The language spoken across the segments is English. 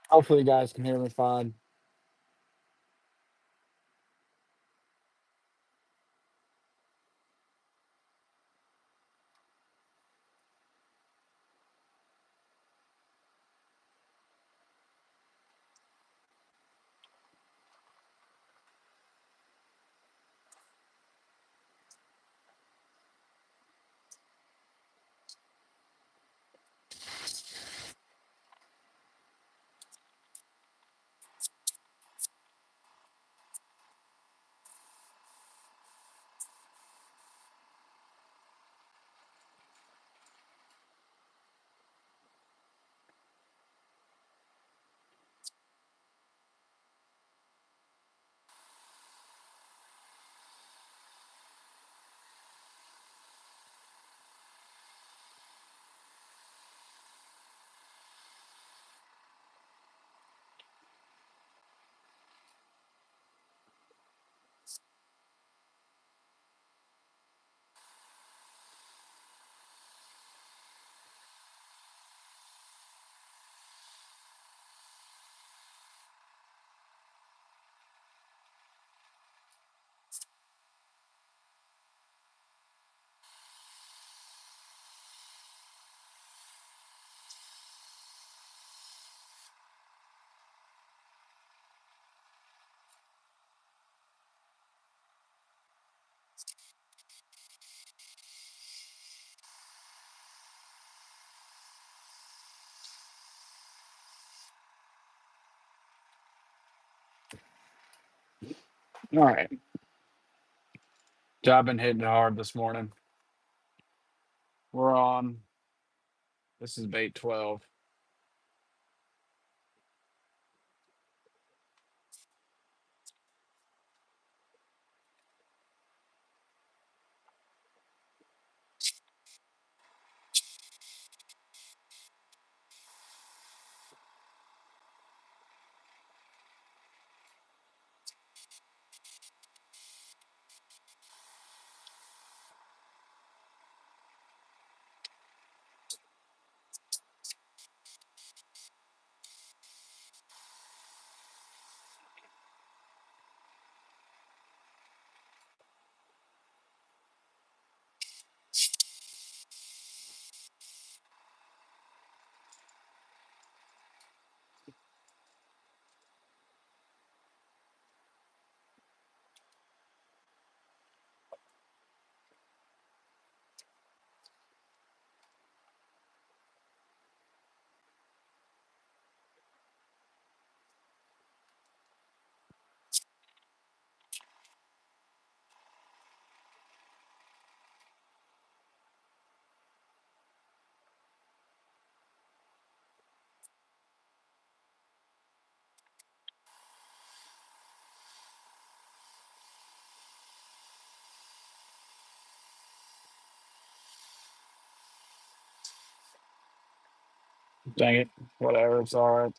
Hopefully, you guys can hear me fine. All right. I've been hitting it hard this morning. We're on. This is bait 12. Dang it. Whatever. It's all right.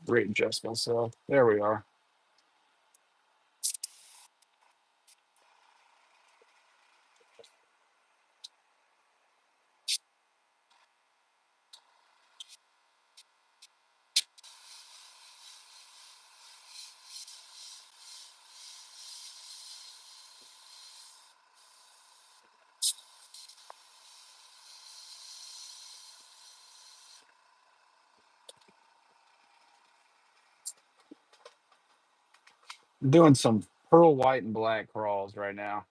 Readjust myself. There we are. Doing some pearl white and black crawls right now.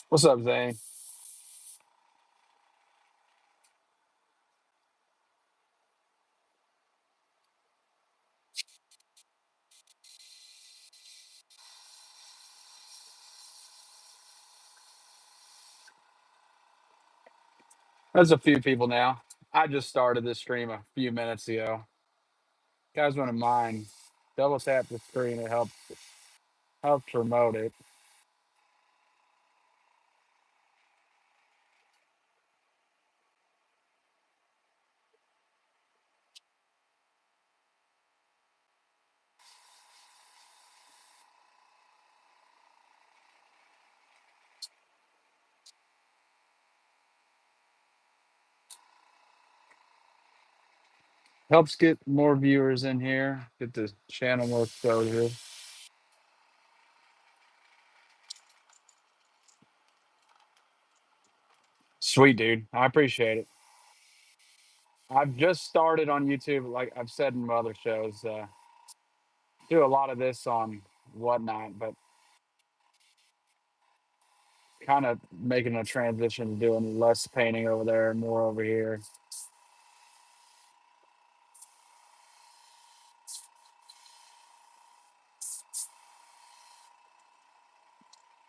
What's up, Zane? There's a few people now. I just started this stream a few minutes ago. Guys wouldn't mind, double tap the screen. It helps promote it. Helps get more viewers in here. Get the channel more exposure. Sweet dude, I appreciate it. I've just started on YouTube, like I've said in my other shows. Do a lot of this on Whatnot, but kind of making a transition to doing less painting over there and more over here.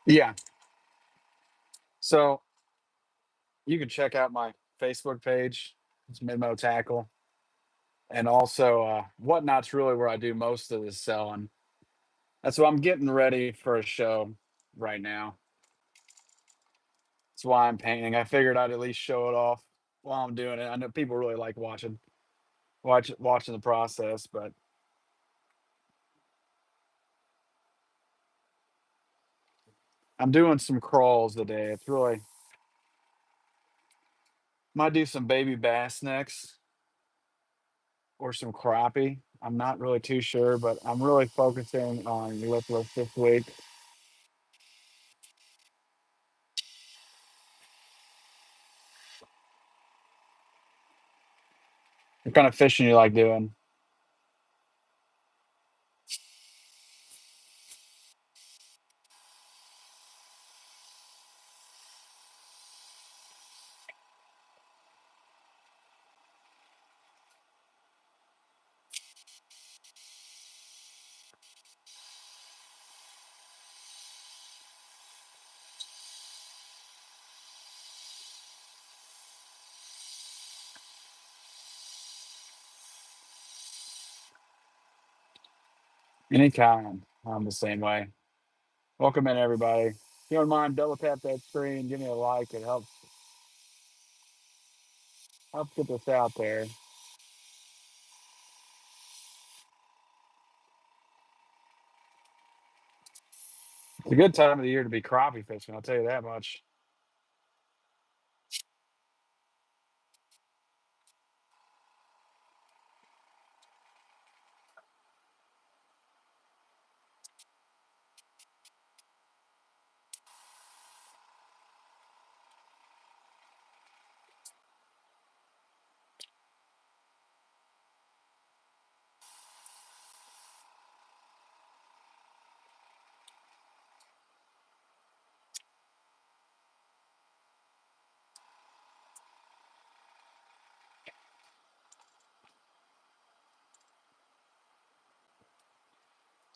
Yeah. So you can check out my Facebook page. It's Memo Tackle. And also Whatnot's really where I do most of the selling. That's why I'm getting ready for a show right now. That's why I'm painting. I figured I'd at least show it off while I'm doing it. I know people really like watching the process, but I'm doing some crawls today. It's really might do some baby bass next or some crappie. I'm not really too sure, but I'm really focusing on lipless this week. What kind of fishing you like doing? Any kind. I'm the same way. Welcome in, everybody. If you don't mind, double tap that screen, give me a like. It helps get this out there. It's a good time of the year to be crappie fishing. I'll tell you that much.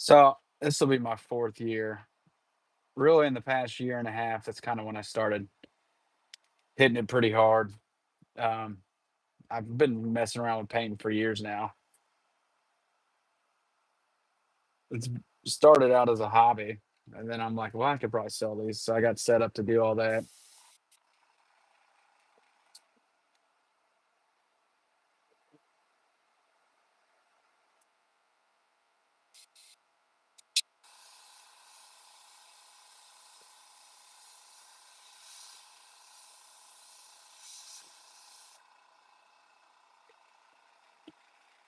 So this will be my fourth year. Really, in the past year and a half, that's kind of when I started hitting it pretty hard. Um, I've been messing around with painting for years now. It's started out as a hobby, and then I'm like, well, I could probably sell these. So I got set up to do all that.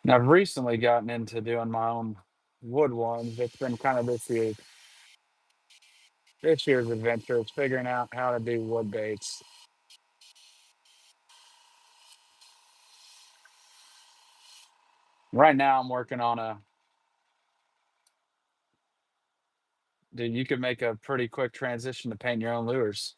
And I've recently gotten into doing my own wood ones. It's been kind of this year's adventure. It's figuring out how to do wood baits. Right now, I'm working on a. Dude, you could make a pretty quick transition to paint your own lures.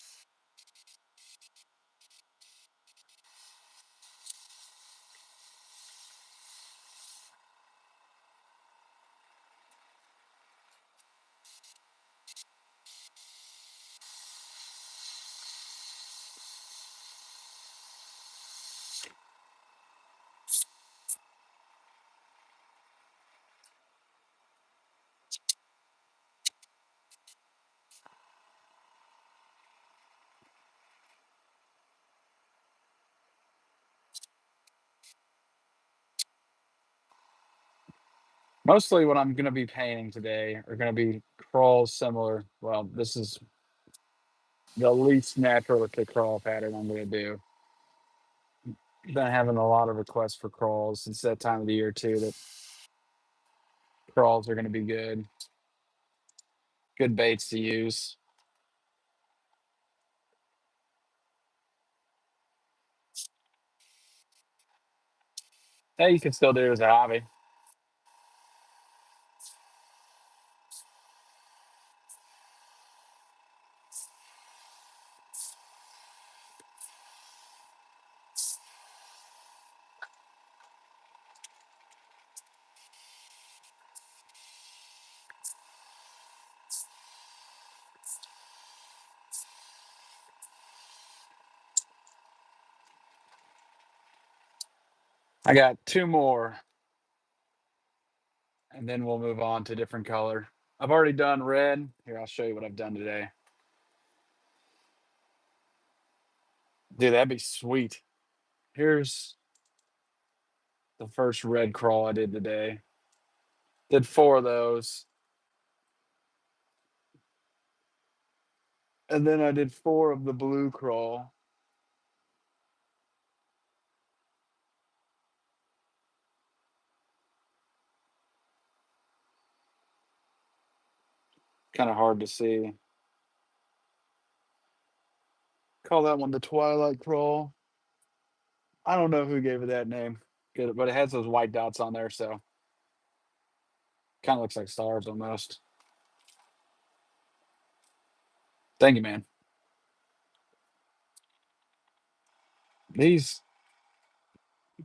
Mostly what I'm gonna be painting today are gonna be crawls similar. Well, this is the least naturalistic crawl pattern I'm gonna do. Been having a lot of requests for crawls. It's that time of the year too that crawls are gonna be good. Good baits to use. Hey, you can still do it as a hobby. I got two more, and then we'll move on to different color. I've already done red. Here, I'll show you what I've done today. Dude, that'd be sweet. Here's the first red crawl I did today. Did four of those. And then I did four of the blue crawl. Kind of hard to see. Call that one the Twilight Crawl. I don't know who gave it that name. Good, but it has those white dots on there, so kind of looks like stars almost. Thank you, man. These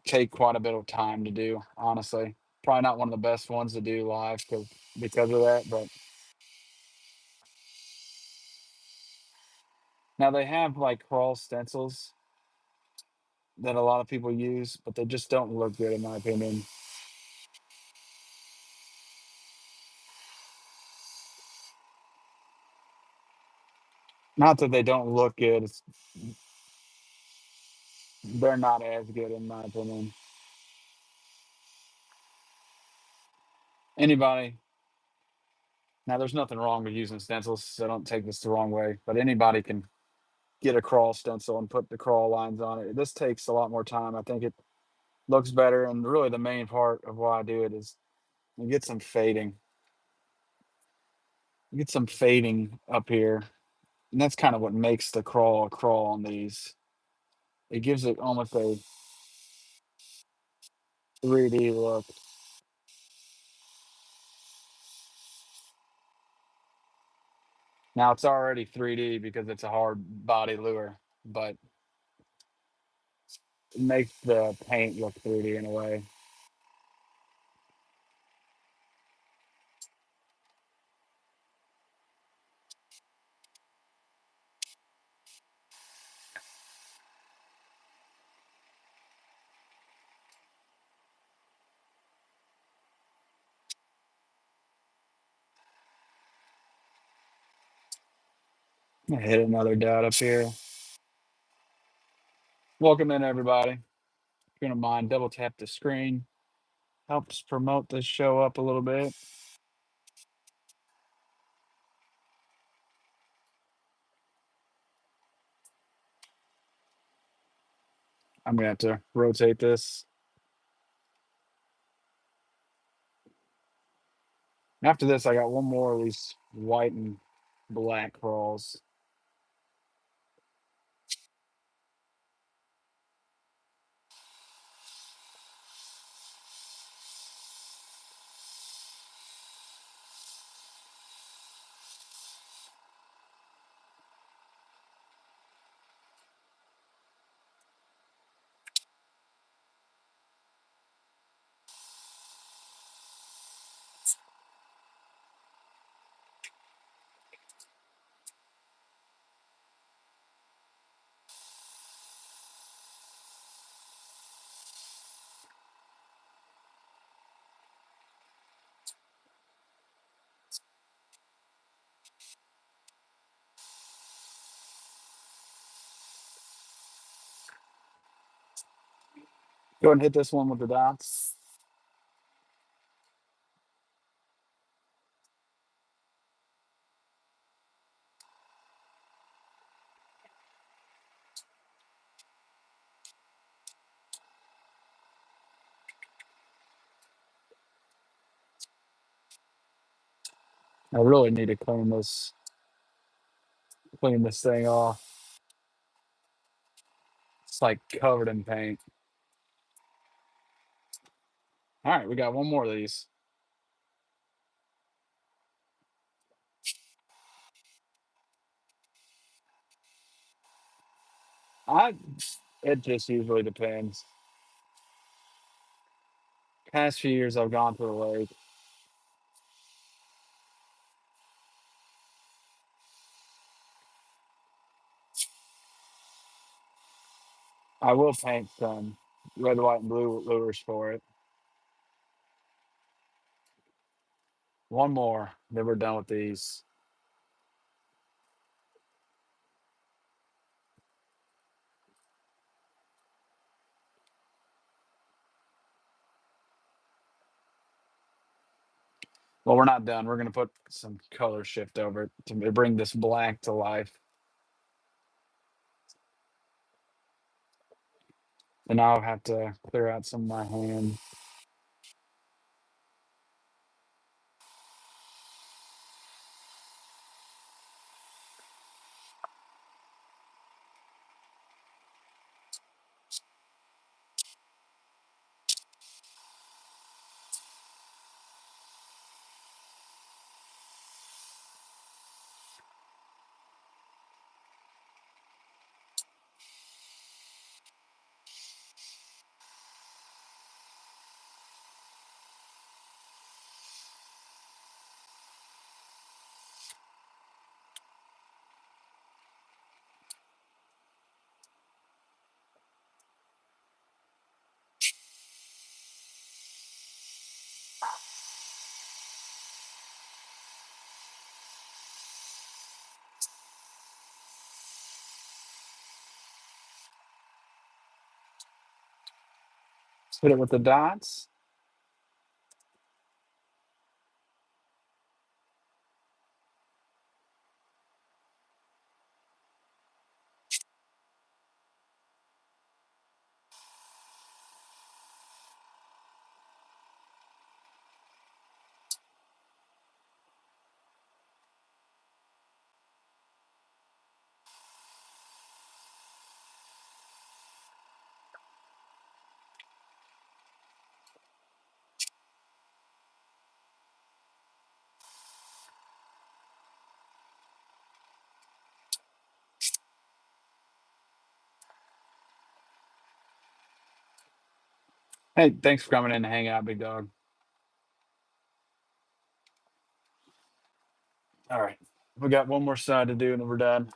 take quite a bit of time to do, honestly. Probably not one of the best ones to do live because of that, but now they have like crawl stencils that a lot of people use, but they just don't look good in my opinion. Not that they don't look good, they're not as good in my opinion. Anybody, now there's nothing wrong with using stencils, so don't take this the wrong way, but anybody can get a crawl stencil and put the crawl lines on it. This takes a lot more time. I think it looks better, and really the main part of why I do it is you get some fading. You get some fading up here, and that's kind of what makes the crawl a crawl on these. It gives it almost a 3D look. Now it's already 3D because it's a hard body lure, but it makes the paint look 3D in a way. I'm gonna hit another dot up here. Welcome in, everybody. If you don't mind, double tap the screen. Helps promote the show up a little bit. I'm gonna have to rotate this. After this, I got one more of these white and black crawls. Go ahead and hit this one with the dots. I really need to clean this thing off. It's like covered in paint. All right, we got one more of these. I it just usually depends. Past few years I've gone to the lake. I will paint some red, white, and blue lures for it. One more, then we're done with these. Well, we're not done. We're gonna put some color shift over it to bring this black to life. And I'll have to clear out some of my hand. Let's hit it with the dots. Hey, thanks for coming in to hang out, big dog. All right. We got one more side to do and then we're done.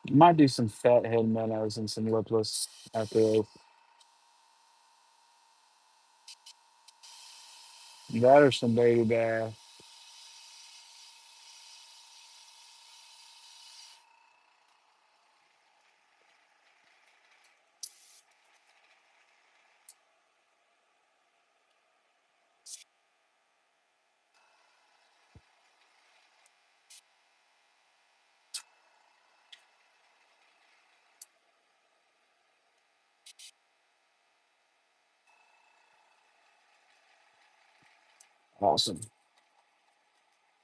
Might do some fat head minnows and some lipless after this. That or some baby bass. Awesome.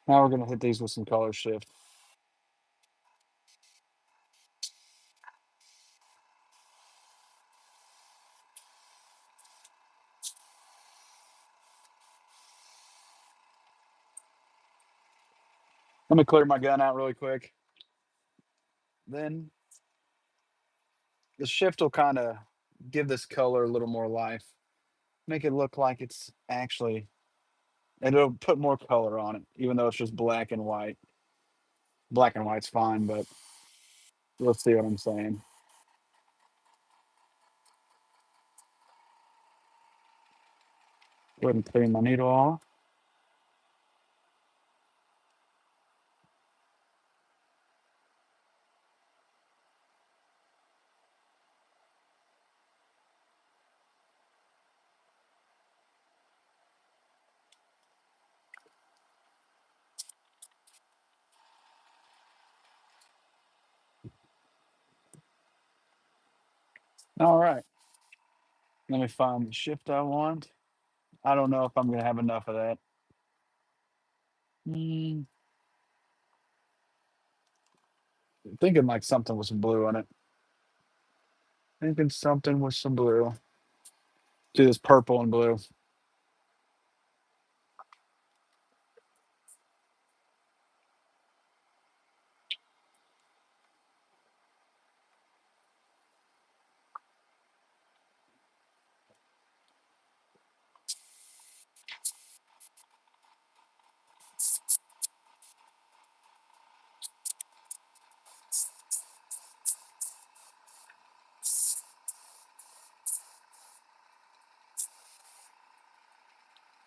Now we're gonna hit these with some color shift. Let me clear my gun out really quick. Then the shift will kind of give this color a little more life, make it look like it's actually, and it'll put more color on it, even though it's just black and white. Black and white's fine, but let's see what I'm saying. Go ahead and clean my needle off. All right. Let me find the shift I want. I don't know if I'm going to have enough of that. Mm, thinking like something with some blue in it. Thinking something with some blue. Do this purple and blue.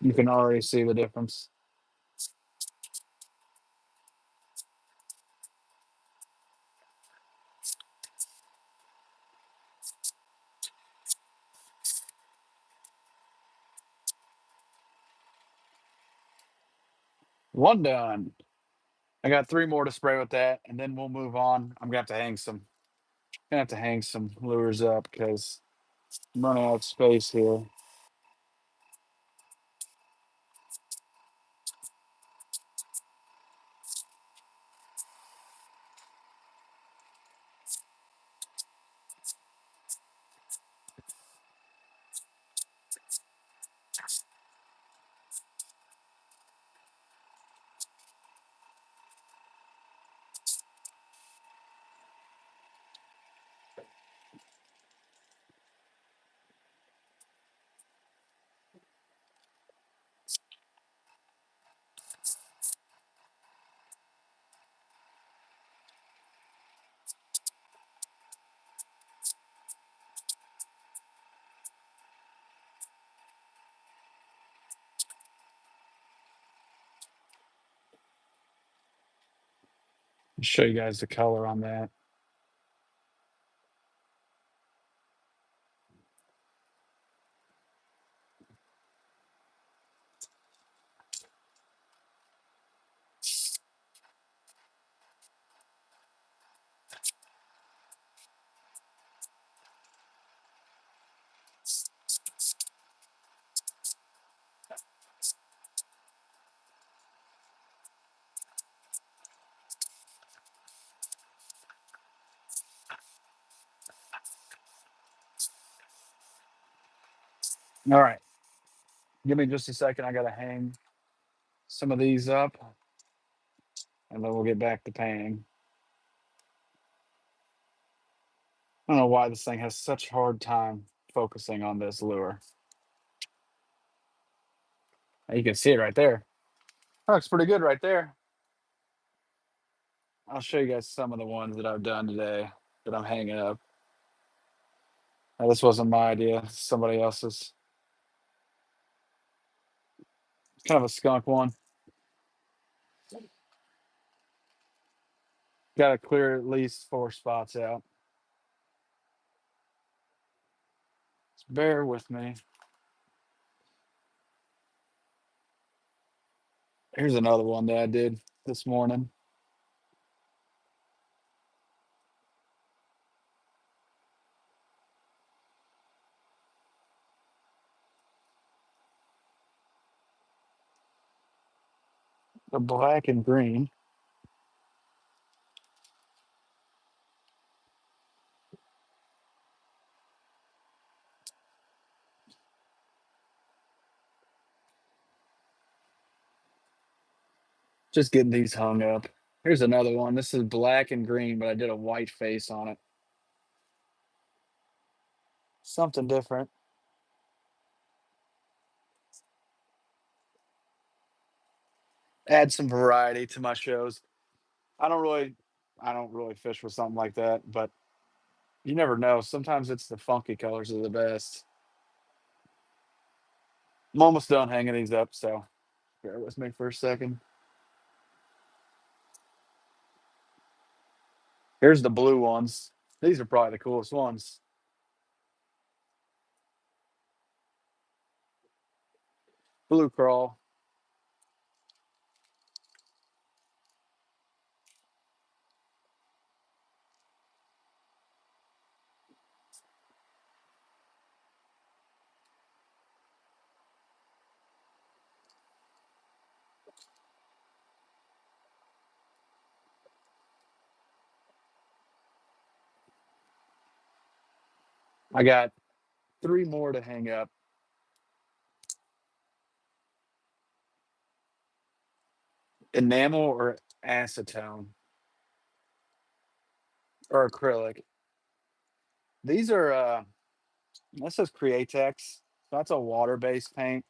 You can already see the difference. One done. I got 3 more to spray with that, and then we'll move on. I'm gonna have to hang some lures up because I'm running out of space here. I'll show you guys the color on that. All right. Give me just a second. I gotta hang some of these up, and then we'll get back to painting. I don't know why this thing has such a hard time focusing on this lure. You can see it right there. That looks pretty good right there. I'll show you guys some of the ones that I've done today that I'm hanging up. Now, this wasn't my idea, somebody else's. Kind of a skunk one. Got to clear at least 4 spots out. Just bear with me. Here's another one that I did this morning. The black and green. Just getting these hung up. Here's another one. This is black and green, but I did a white face on it. Something different. Add some variety to my shows. I don't really I don't really fish with something like that, but you never know. Sometimes it's the funky colors are the best. I'm almost done hanging these up, so bear with me for a second. Here's the blue ones. These are probably the coolest ones. Blue crawl. I got 3 more to hang up. Enamel or acetone or acrylic. These are this says Createx. So that's a water-based paint.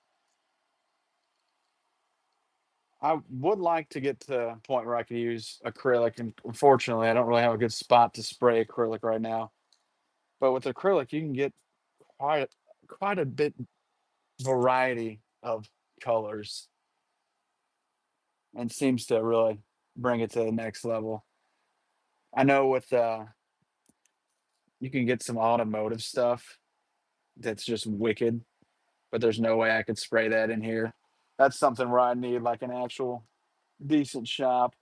I would like to get to a point where I could use acrylic, and unfortunately, I don't really have a good spot to spray acrylic right now. But with acrylic, you can get quite quite a bit variety of colors, and seems to really bring it to the next level. I know with you can get some automotive stuff that's just wicked, but there's no way I could spray that in here. That's something where I need like an actual decent shop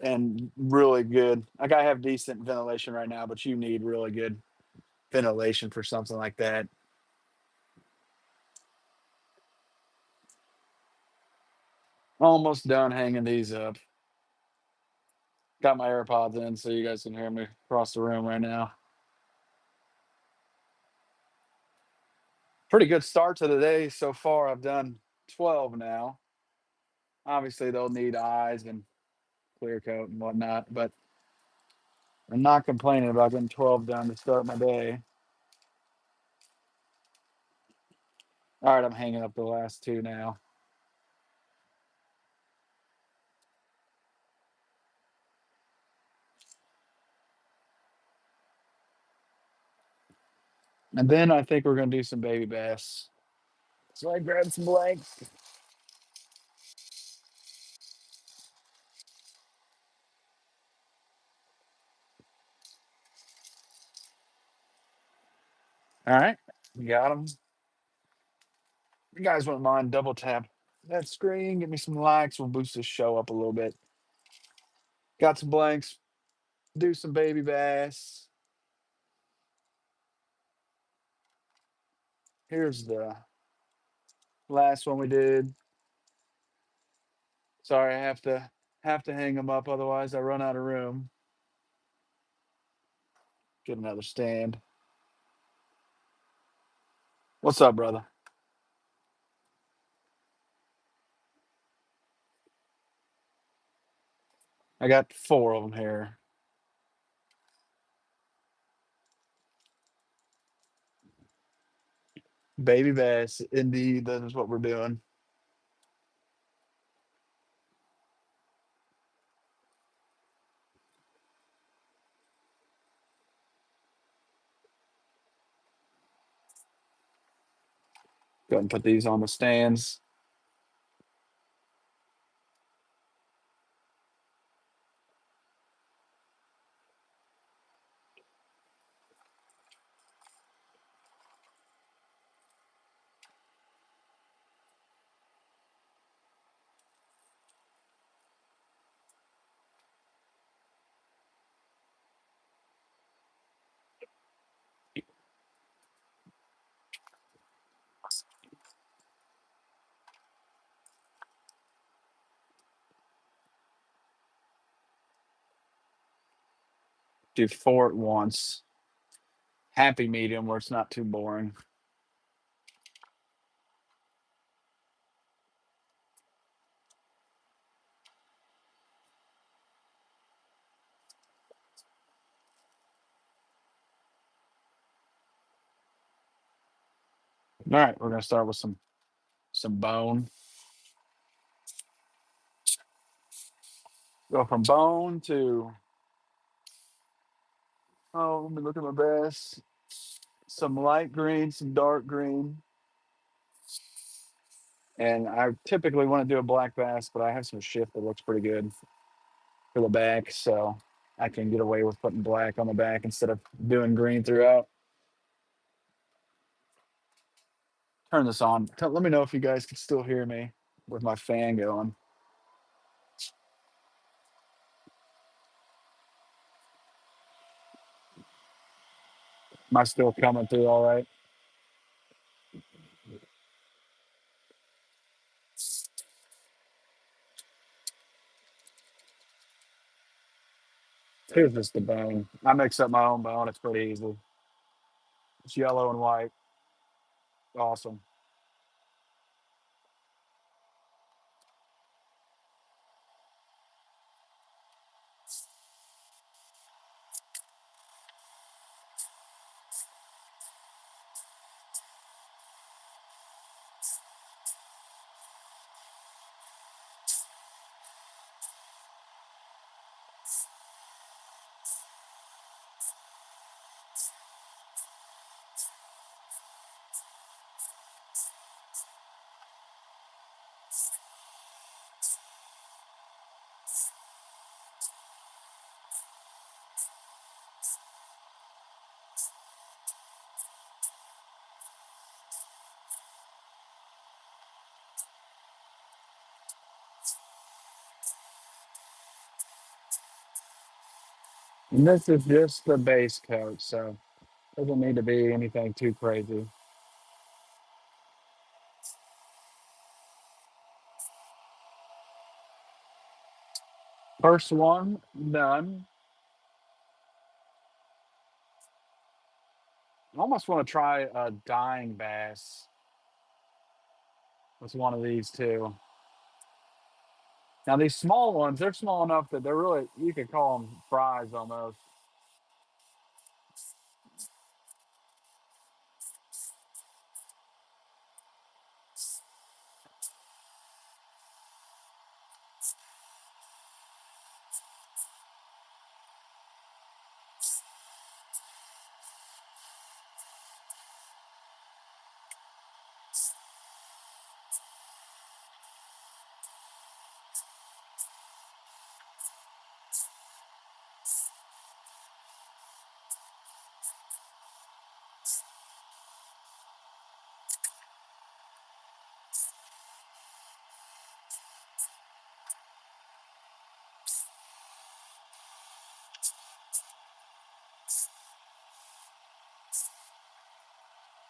and really good. Like I have decent ventilation right now, but you need really good ventilation for something like that. Almost done hanging these up. Got my AirPods in so you guys can hear me across the room right now. Pretty good start to the day so far. I've done 12 now. Obviously, they'll need eyes and clear coat and whatnot, but I'm not complaining about getting 12 done to start my day. All right, I'm hanging up the last two now. And then I think we're going to do some baby bass. So I grabbed some blanks. All right, we got them. You guys wouldn't mind double tap that screen, give me some likes. We'll boost this show up a little bit. Got some blanks. Do some baby bass. Here's the last one we did. Sorry, I have to hang them up, otherwise I run out of room. Get another stand. What's up, brother? I got 4 of them here. Baby bass, indeed, that is what we're doing. Go ahead and put these on the stands. Do 4 at once. Happy medium where it's not too boring. All right, we're gonna start with some bone. Go from bone to let me look at my best. Some light green, some dark green. And I typically want to do a black bass, but I have some shift that looks pretty good for the back, so I can get away with putting black on the back instead of doing green throughout. Turn this on. Let me know if you guys can still hear me with my fan going. Am I still coming through all right? Here's just the bone. I mix up my own bone. It's pretty easy. It's yellow and white. Awesome. And this is just the base coat, so doesn't need to be anything too crazy. First one done. I almost want to try a dying bass with one of these too. Now these small ones, they're small enough that they're really you could call them fries almost.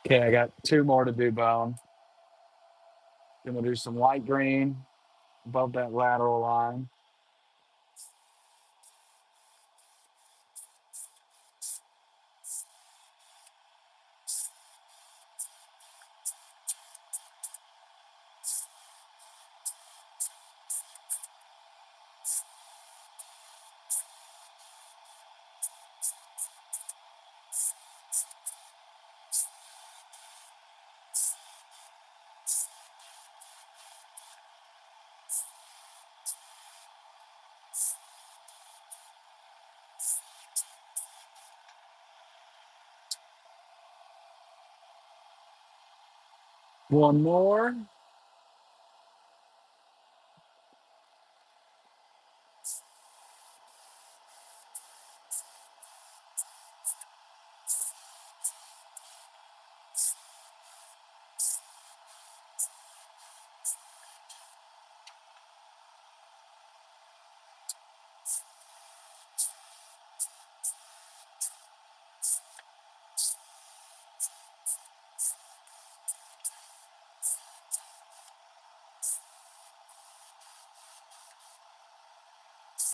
Okay, I got two more to do bone. Then we'll do some light green above that lateral line. One more.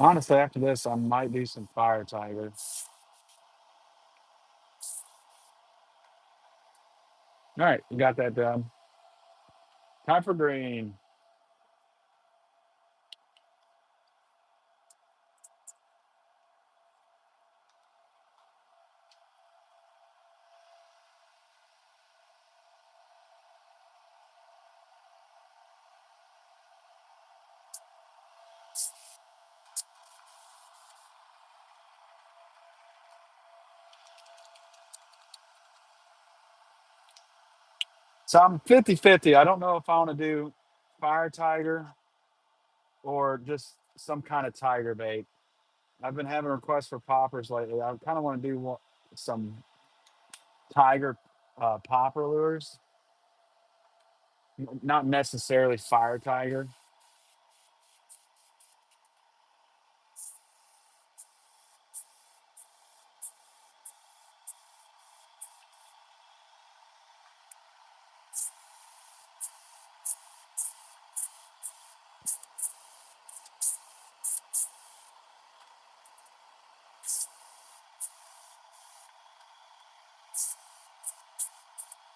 Honestly, after this, I might do some fire tiger. All right, we got that done. Time for green. So I'm 50-50. I don't know if I want to do fire tiger or just some kind of tiger bait. I've been having requests for poppers lately. I kind of want to do some tiger popper lures, not necessarily fire tiger.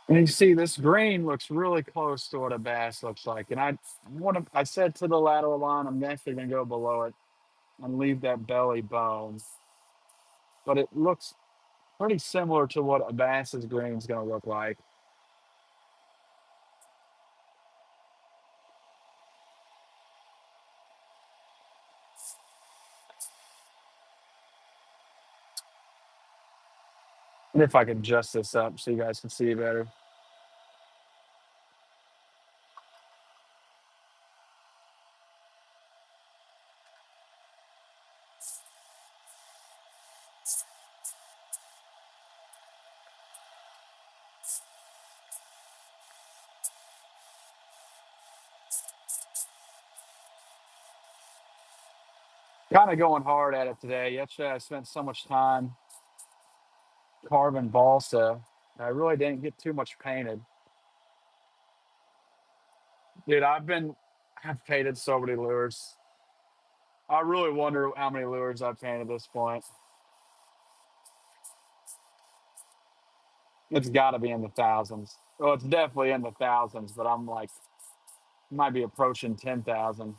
And you see, this green looks really close to what a bass looks like. And I said to the lateral line, I'm actually going to go below it and leave that belly bone. But it looks pretty similar to what a bass's green is going to look like. And if I can adjust this up so you guys can see better. Kind of going hard at it today. Yesterday, I spent so much time carving balsa. I really didn't get too much painted. Dude, I've painted so many lures. I really wonder how many lures I've painted at this point. It's got to be in the thousands. Well, it's definitely in the thousands, but I'm like, might be approaching 10,000.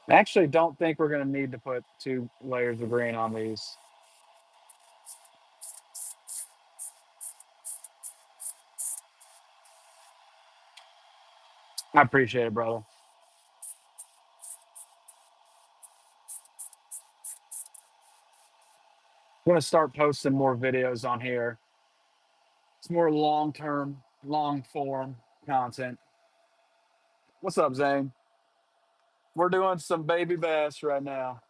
I actually don't think we're going to need to put 2 layers of green on these. I appreciate it, brother. I'm going to start posting more videos on here. It's more long term, long form content. What's up, Zane? We're doing some baby bass right now.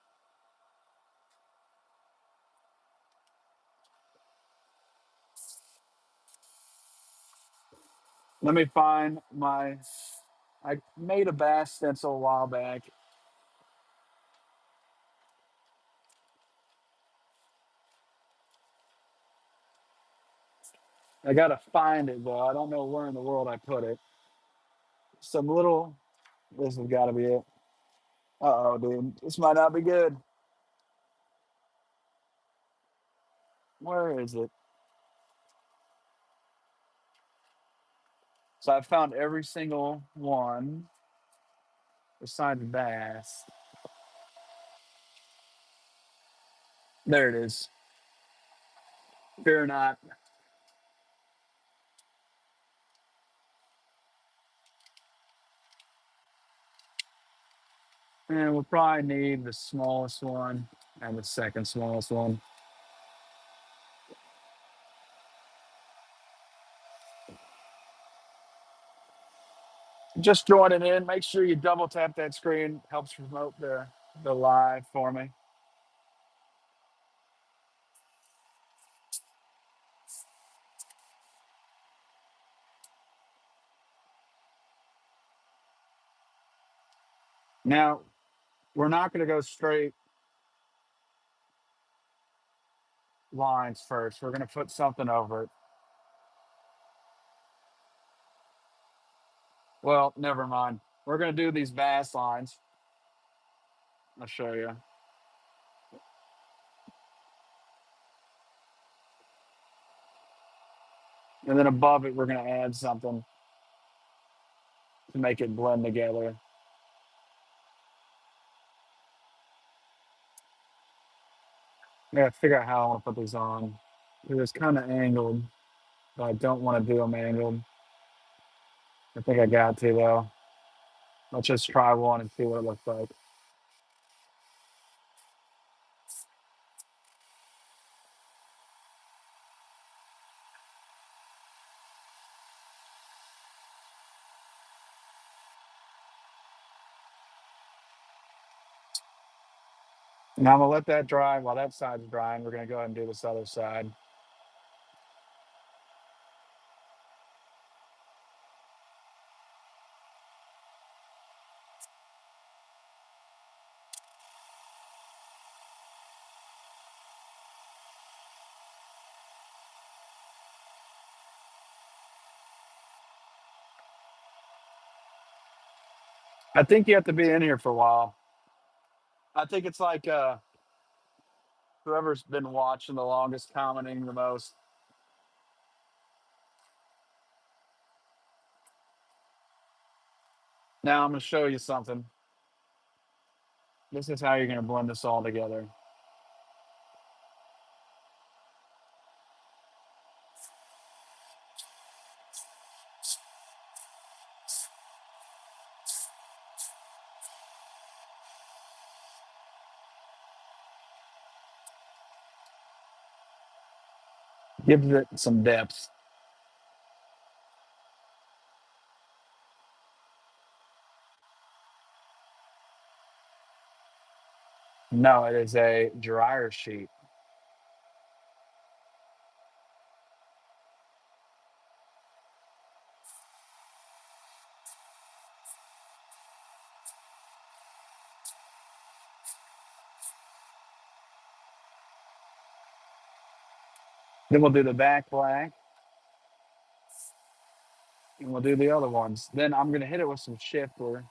Let me find my. I made a bass stencil a while back. I gotta find it though. I don't know where in the world I put it. Some little. This has got to be it. Uh oh, dude. This might not be good. Where is it? So I found every single one besides bass. There it is. Fear not. And we'll probably need the smallest one and the second smallest one. Just joining in. Make sure you double tap that screen. Helps promote the live for me. Now, we're not going to go straight lines first. We're going to put something over it. Well, never mind. We're going to do these bass lines. I'll show you. And then above it, we're going to add something to make it blend together. I got to figure out how I want to put these on. It was kind of angled. But I don't want to do them angled. I think I got to though. Let's just try one and see what it looks like. Now I'm gonna let that dry. While that side's drying, we're gonna go ahead and do this other side. I think you have to be in here for a while. I think it's like whoever's been watching the longest, commenting the most. Now I'm gonna show you something. This is how you're gonna blend this all together. Gives it some depth. No, it is a dryer sheet. Then we'll do the back black, and we'll do the other ones. Then I'm gonna hit it with some shifter.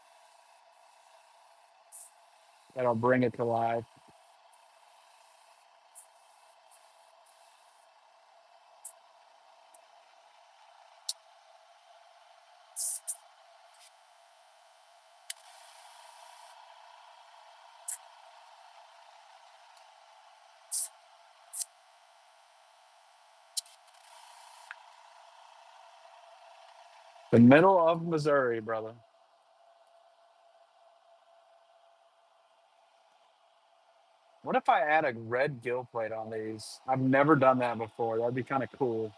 That'll bring it to life. The middle of Missouri, brother. What if I add a red gill plate on these? I've never done that before. That'd be kind of cool.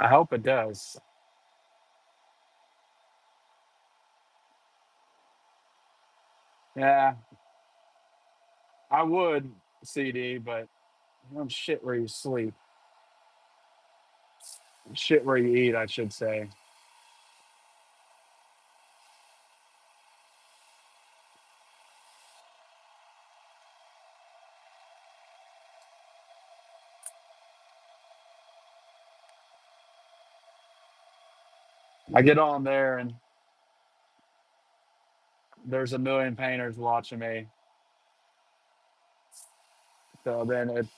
I hope it does. Yeah, I would CD, but you don't shit where you sleep. Shit where you eat, I should say. I get on there and there's a million painters watching me. So then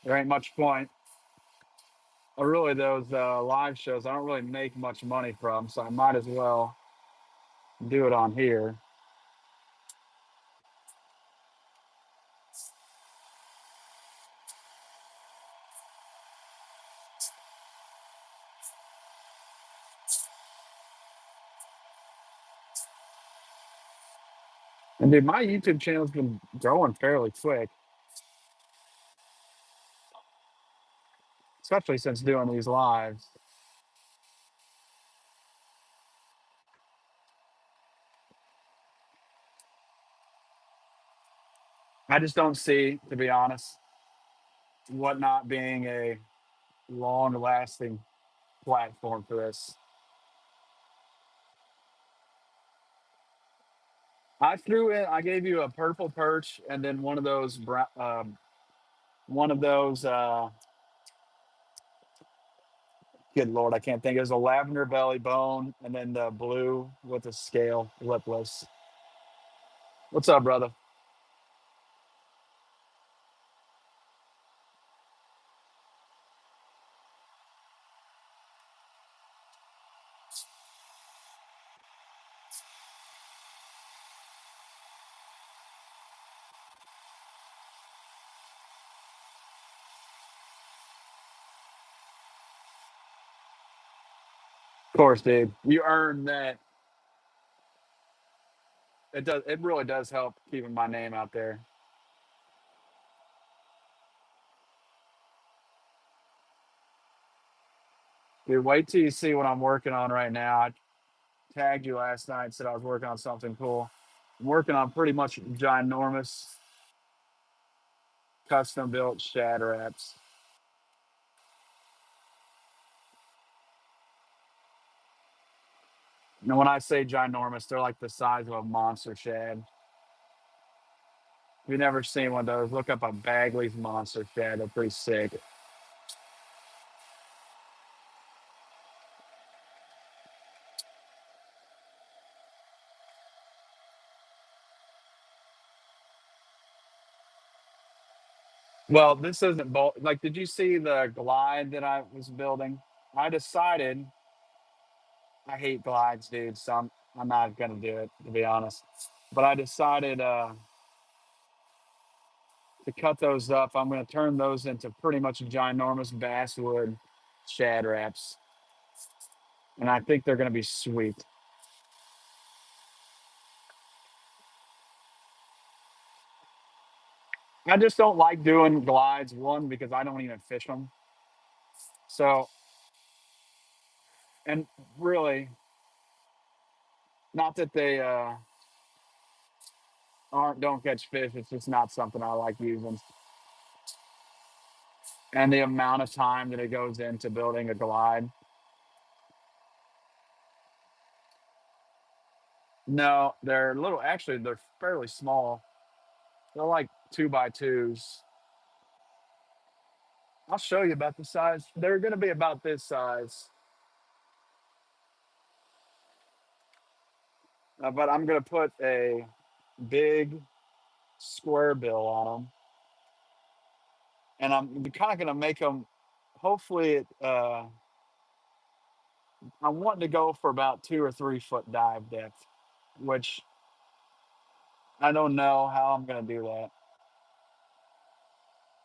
there ain't much point. Really, those live shows, I don't really make much money from, so I might as well do it on here. And dude, my YouTube channel's been growing fairly quick. especially since doing these lives. I just don't see, to be honest, Whatnot being a long lasting platform for this. I gave you a purple perch and then one of those one of those good lord, I can't think. It was a lavender belly bone and then the blue with the scale lipless. What's up, brother? Of course, dude. You earned that. It really does help keeping my name out there. Dude, wait till you see what I'm working on right now. I tagged you last night, said I was working on something cool. I'm working on pretty much ginormous custom built shad wraps. And when I say ginormous, they're like the size of a monster shad. If you've never seen one of those, look up a Bagley's monster shad. They're pretty sick. Well, this isn't like, did you see the glide that I was building? I decided I hate glides, dude. So I'm not gonna do it, to be honest. But I decided to cut those up. I'm gonna turn those into pretty much ginormous basswood shad wraps, and I think they're gonna be sweet. I just don't like doing glides. One, because I don't even fish them. So, and really, not that they aren't don't catch fish. It's just not something I like using. And the amount of time that it goes into building a glide. No, they're little. Actually, they're fairly small. They're like 2x2s. I'll show you about the size. They're going to be about this size, but I'm going to put a big square bill on them, and I'm kind of going to make them. Hopefully, I'm wanting to go for about 2 or 3 foot dive depth, which I don't know how I'm going to do that.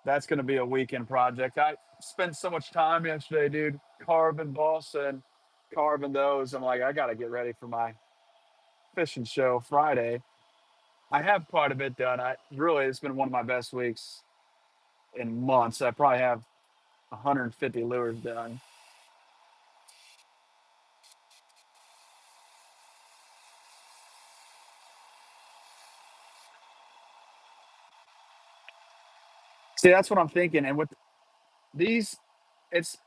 That's going to be a weekend project. I spent so much time yesterday, dude, carving Boston, carving those. I'm like, I got to get ready for my fishing show Friday. I have quite a bit done. It's been one of my best weeks in months. I probably have 150 lures done. See, that's what I'm thinking. And with these, it's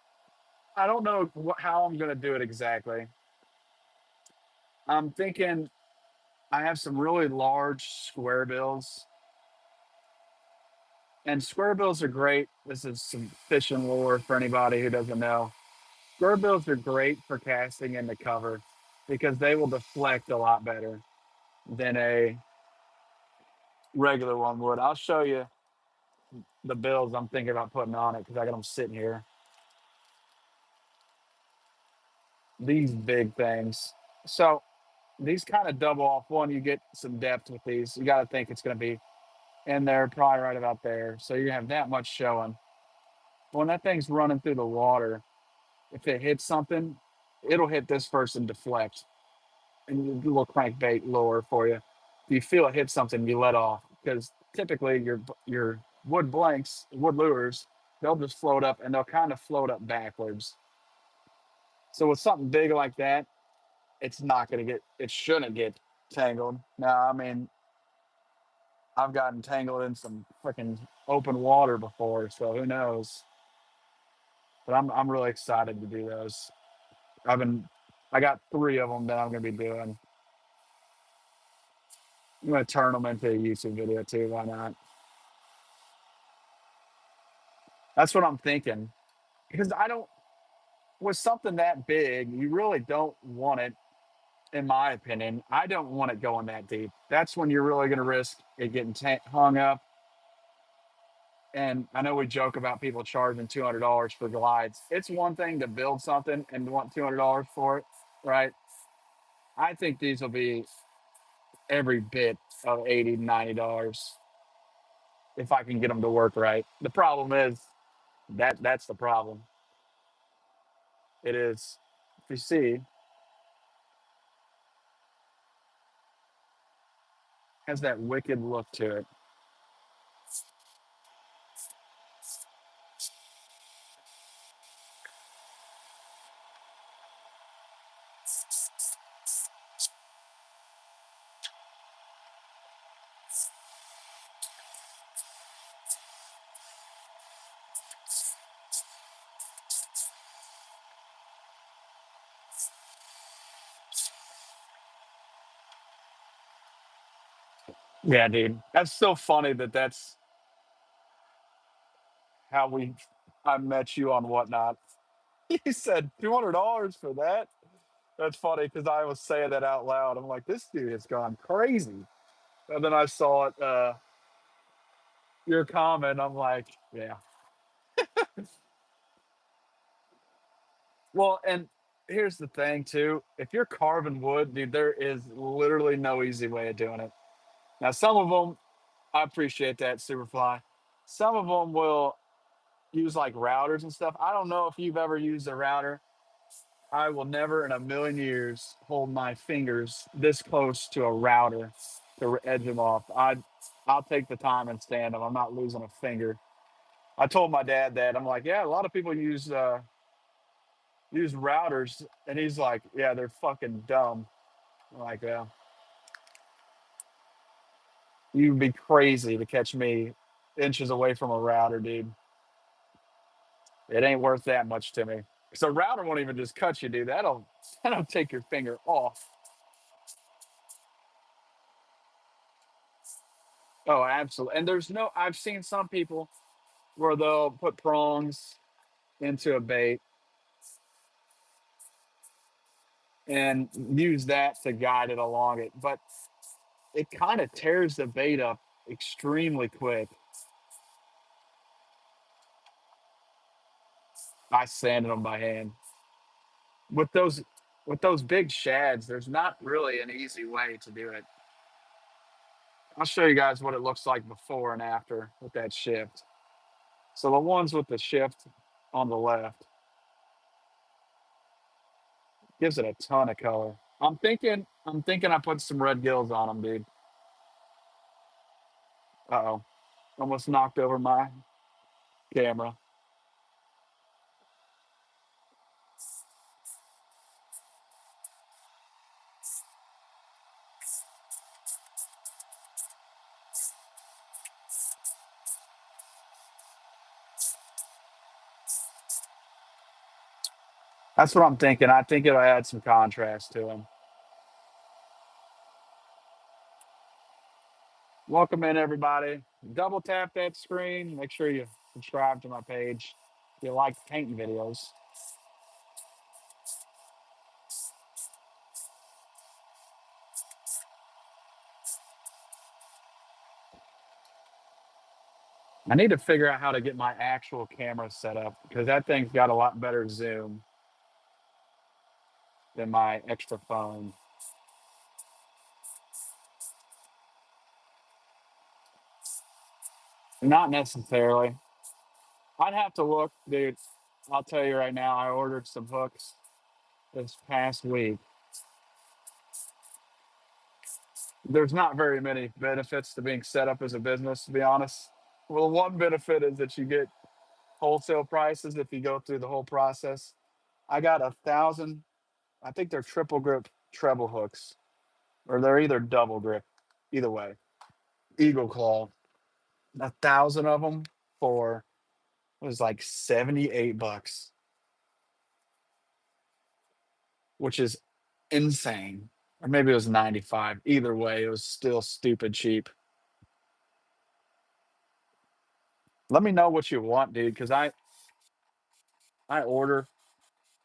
I don't know how I'm going to do it exactly. I'm thinking I have some really large square bills, and square bills are great. This is some fishing lore for anybody who doesn't know. Square bills are great for casting into cover because they will deflect a lot better than a regular one would. I'll show you the bills I'm thinking about putting on it because I got them sitting here. These big things. So these kind of double off. One, you get some depth with these. You got to think it's going to be in there, probably right about there. So you're going to have that much showing. When that thing's running through the water, if it hits something, it'll hit this first and deflect. And a little crankbait lure for you. If you feel it hit something, you let off because typically your wood blanks, wood lures, they'll just float up and they'll kind of float up backwards. So with something big like that, it's not going to get, it shouldn't get tangled. Now, I mean, I've gotten tangled in some freaking open water before, so who knows? But I'm really excited to do those. I've been, I got 3 of them that I'm going to be doing. I'm going to turn them into a YouTube video too. Why not? That's what I'm thinking. Because I don't, with something that big, you really don't want it, in my opinion. I don't want it going that deep. That's when you're really going to risk it getting hung up. And I know we joke about people charging $200 for glides. It's one thing to build something and want $200 for it, right? I think these will be every bit of $80 to $90 if I can get them to work right. The problem is that's the problem. It is, if you see, has that wicked look to it. Yeah, dude. That's so funny that that's how I met you on Whatnot. He said $200 for that. That's funny because I was saying that out loud. I'm like, this dude has gone crazy. And then I saw it, your comment. I'm like, yeah. Well, and here's the thing too. If you're carving wood, dude, there is literally no easy way of doing it. Now, some of them, I appreciate that, Superfly. Some of them will use like routers and stuff. I don't know if you've ever used a router. I will never in a million years hold my fingers this close to a router to edge them off. I'll take the time and stand them. I'm not losing a finger. I told my dad that. I'm like, yeah, a lot of people use routers, and he's like, yeah, they're fucking dumb. I'm like, yeah, you'd be crazy to catch me inches away from a router, dude. It ain't worth that much to me. So a router won't even just cut you, dude. That'll take your finger off. Oh, absolutely. And there's no, I've seen some people where they'll put prongs into a bait and use that to guide it along it. But it kind of tears the bait up extremely quick. I sanded them by hand. With those big shads, there's not really an easy way to do it. I'll show you guys what it looks like before and after with that shift. So the ones with the shift on the left gives it a ton of color. I'm thinking I put some red gills on them, dude. Uh-oh. Almost knocked over my camera. That's what I'm thinking. I think it'll add some contrast to them. Welcome in, everybody. Double tap that screen. Make sure you subscribe to my page if you like painting videos. I need to figure out how to get my actual camera set up because that thing's got a lot better zoom than my extra phone. Not necessarily. I'd have to look, dude. I'll tell you right now, I ordered some hooks this past week. There's not very many benefits to being set up as a business, to be honest. Well, one benefit is that you get wholesale prices if you go through the whole process. I got 1,000. I think they're triple grip treble hooks, or they're either double grip. Either way, Eagle Claw. 1,000 of them for was like $78, which is insane. Or maybe it was 95. Either way, it was still stupid cheap. Let me know what you want, dude, because I order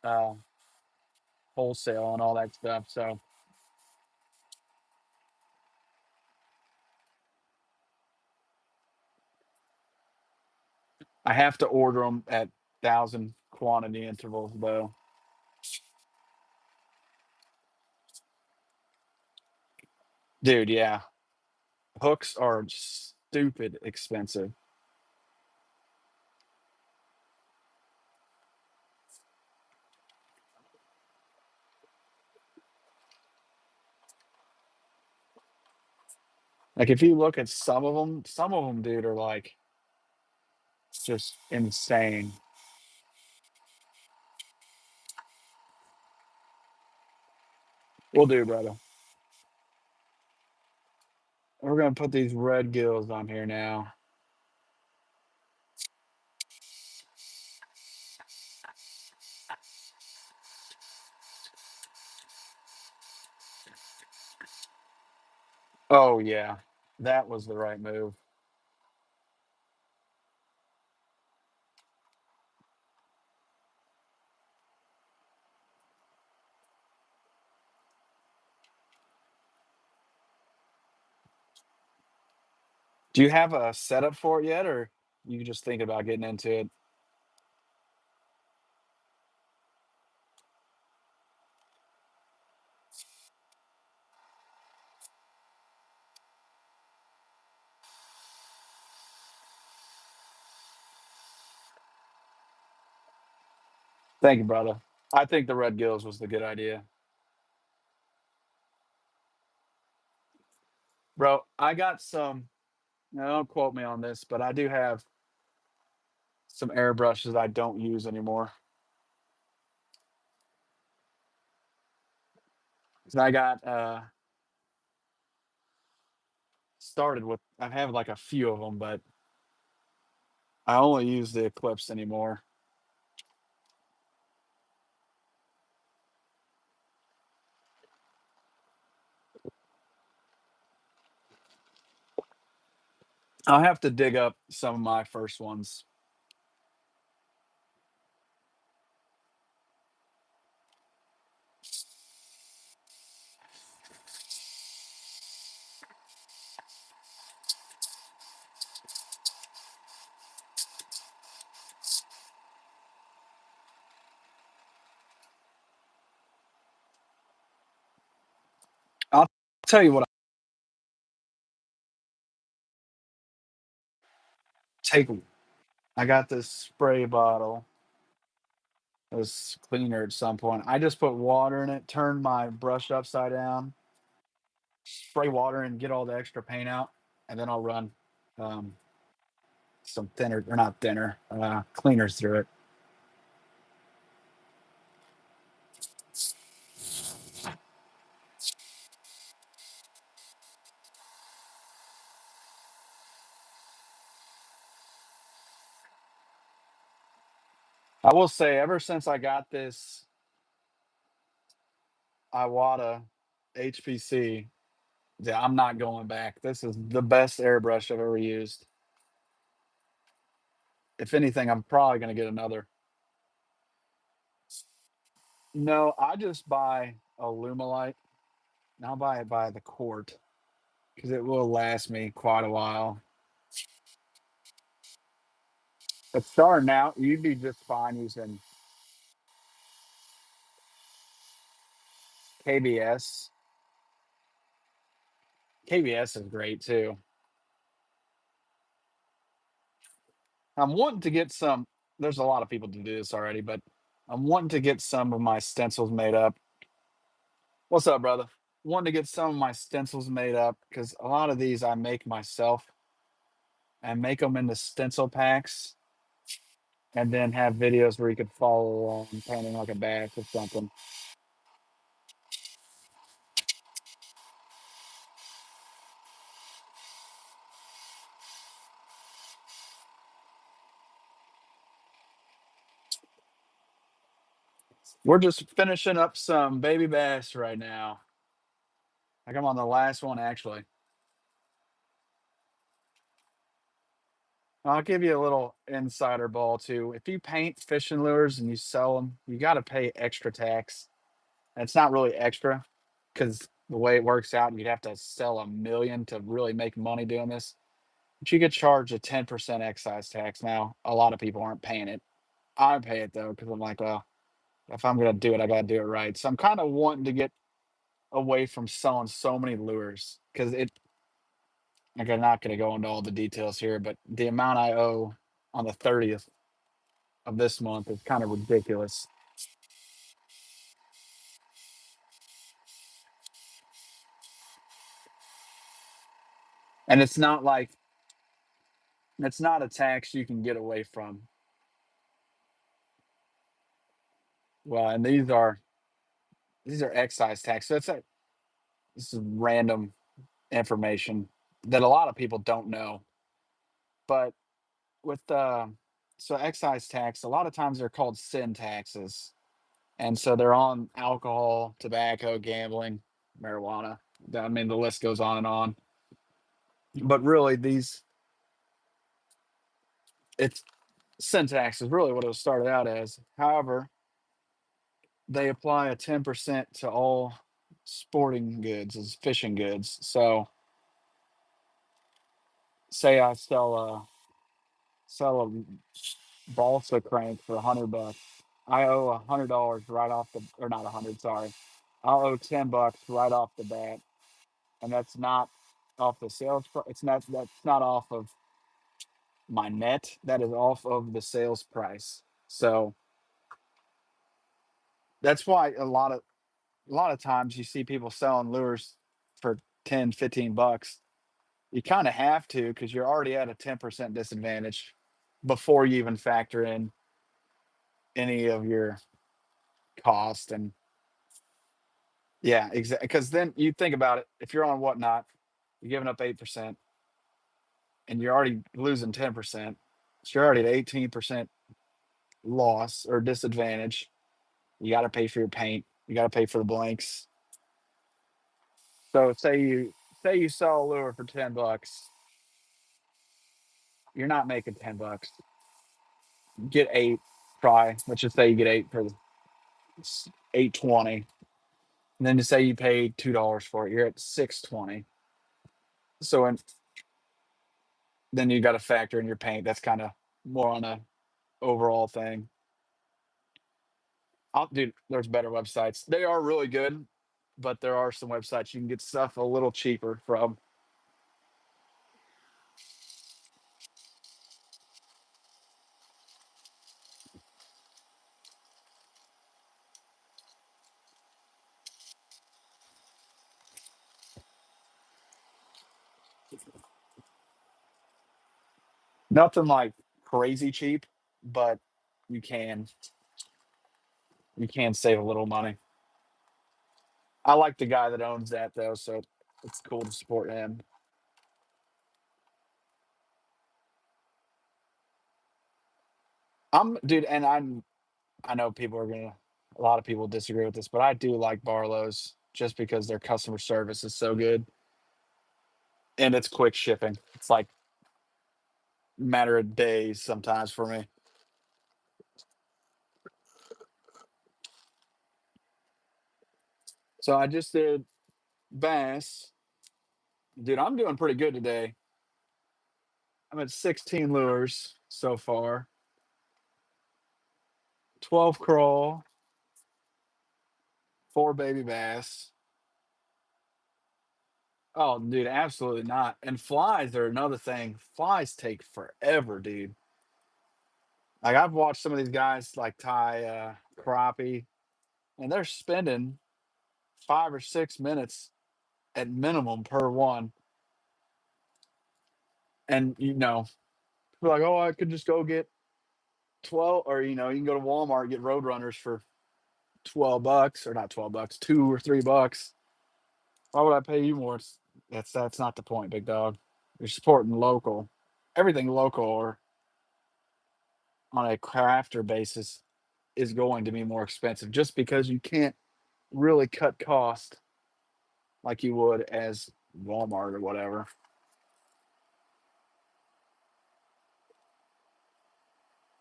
uh, wholesale and all that stuff. So I have to order them at 1,000 quantity intervals, though. Dude, yeah, hooks are stupid expensive. Like if you look at some of them, dude, are like just insane. We'll do, brother. We're gonna put these red gills on here now. Oh yeah, that was the right move. Do you have a setup for it yet, or you just think about getting into it? Thank you, brother. I think the red gills was the good idea. Bro, I got some, now don't quote me on this, but I do have some airbrushes I don't use anymore. And I got started with, I have like a few of them, but I only use the Eclipse anymore. I'll have to dig up some of my first ones. I'll tell you what, take I got this spray bottle. It was cleaner at some point. I just put water in it, turn my brush upside down, spray water and get all the extra paint out, and then I'll run um, some thinner, or not thinner, cleaners through it. I will say, ever since I got this Iwata HPC, yeah, I'm not going back. This is the best airbrush I've ever used. If anything, I'm probably going to get another. No, I just buy a Lumilite. And I'll buy it by the quart because it will last me quite a while. But starting out, you'd be just fine using KBS. KBS is great too. I'm wanting to get some. There's a lot of people to do this already, but I'm wanting to get some of my stencils made up. What's up, brother? Wanting to get some of my stencils made up because a lot of these I make myself and make them into stencil packs. and then have videos where you could follow along painting like a bass or something. We're just finishing up some baby bass right now. Like I'm on the last one actually. I'll give you a little insider ball too. If you paint fishing lures and you sell them, you got to pay extra tax. And it's not really extra because the way it works out, you'd have to sell 1 million to really make money doing this. But you get charged a 10% excise tax. Now, a lot of people aren't paying it. I pay it though because I'm like, well, if I'm gonna do it, I gotta do it right. So I'm kind of wanting to get away from selling so many lures because it. Like I'm not gonna go into all the details here, but the amount I owe on the 30th of this month is kind of ridiculous. And it's not like it's not a tax you can get away from. Well, and these are excise tax. So this is random information that a lot of people don't know. But with so excise tax, a lot of times they're called sin taxes. And so they're on alcohol, tobacco, gambling, marijuana. I mean, the list goes on and on. But really, it's syntax is really what it was started out as. However, they apply a 10% to all sporting goods as fishing goods. So say I sell a balsa crank for $100. I owe $100 right off the or not 100, sorry. I'll owe $10 right off the bat. And that's not off the sales price. That's not off of my net. That is off of the sales price. So that's why a lot of times you see people selling lures for 10, $15. You kind of have to because you're already at a 10% disadvantage before you even factor in any of your cost. And yeah, exactly. Because then you think about it, if you're on Whatnot, you're giving up 8% and you're already losing 10%. So you're already at 18% loss or disadvantage. You got to pay for your paint. You got to pay for the blanks. So say you sell a lure for $10, you're not making $10. Get eight, try. Let's just say you get eight for 8.20. And then to say you paid $2 for it, you're at 6.20. So and then you got to factor in your paint. That's kind of more on a overall thing. Dude, there's better websites. They are really good, but there are some websites you can get stuff a little cheaper from. Nothing like crazy cheap, but you can you can save a little money. I like the guy that owns that though, so it's cool to support him. Dude, and I know people are gonna a lot of people disagree with this, but I do like Barlow's just because their customer service is so good and it's quick shipping. It's like matter of days sometimes for me. So I just did bass. Dude, I'm doing pretty good today. I'm at 16 lures so far, 12 crawl, four baby bass. Oh, dude, absolutely not. And flies are another thing. Flies take forever, dude. Like I've watched some of these guys like tie crappie, and they're spending 5 or 6 minutes at minimum per one. And we're like, oh, I could just go get 12, or you know, you can go to Walmart and get Roadrunners for $12, or not $12, $2 or $3. Why would I pay you more? That's not the point, big dog. You're supporting local. Everything local or on a crafter basis is going to be more expensive just because you can't really cut cost like you would as Walmart or whatever.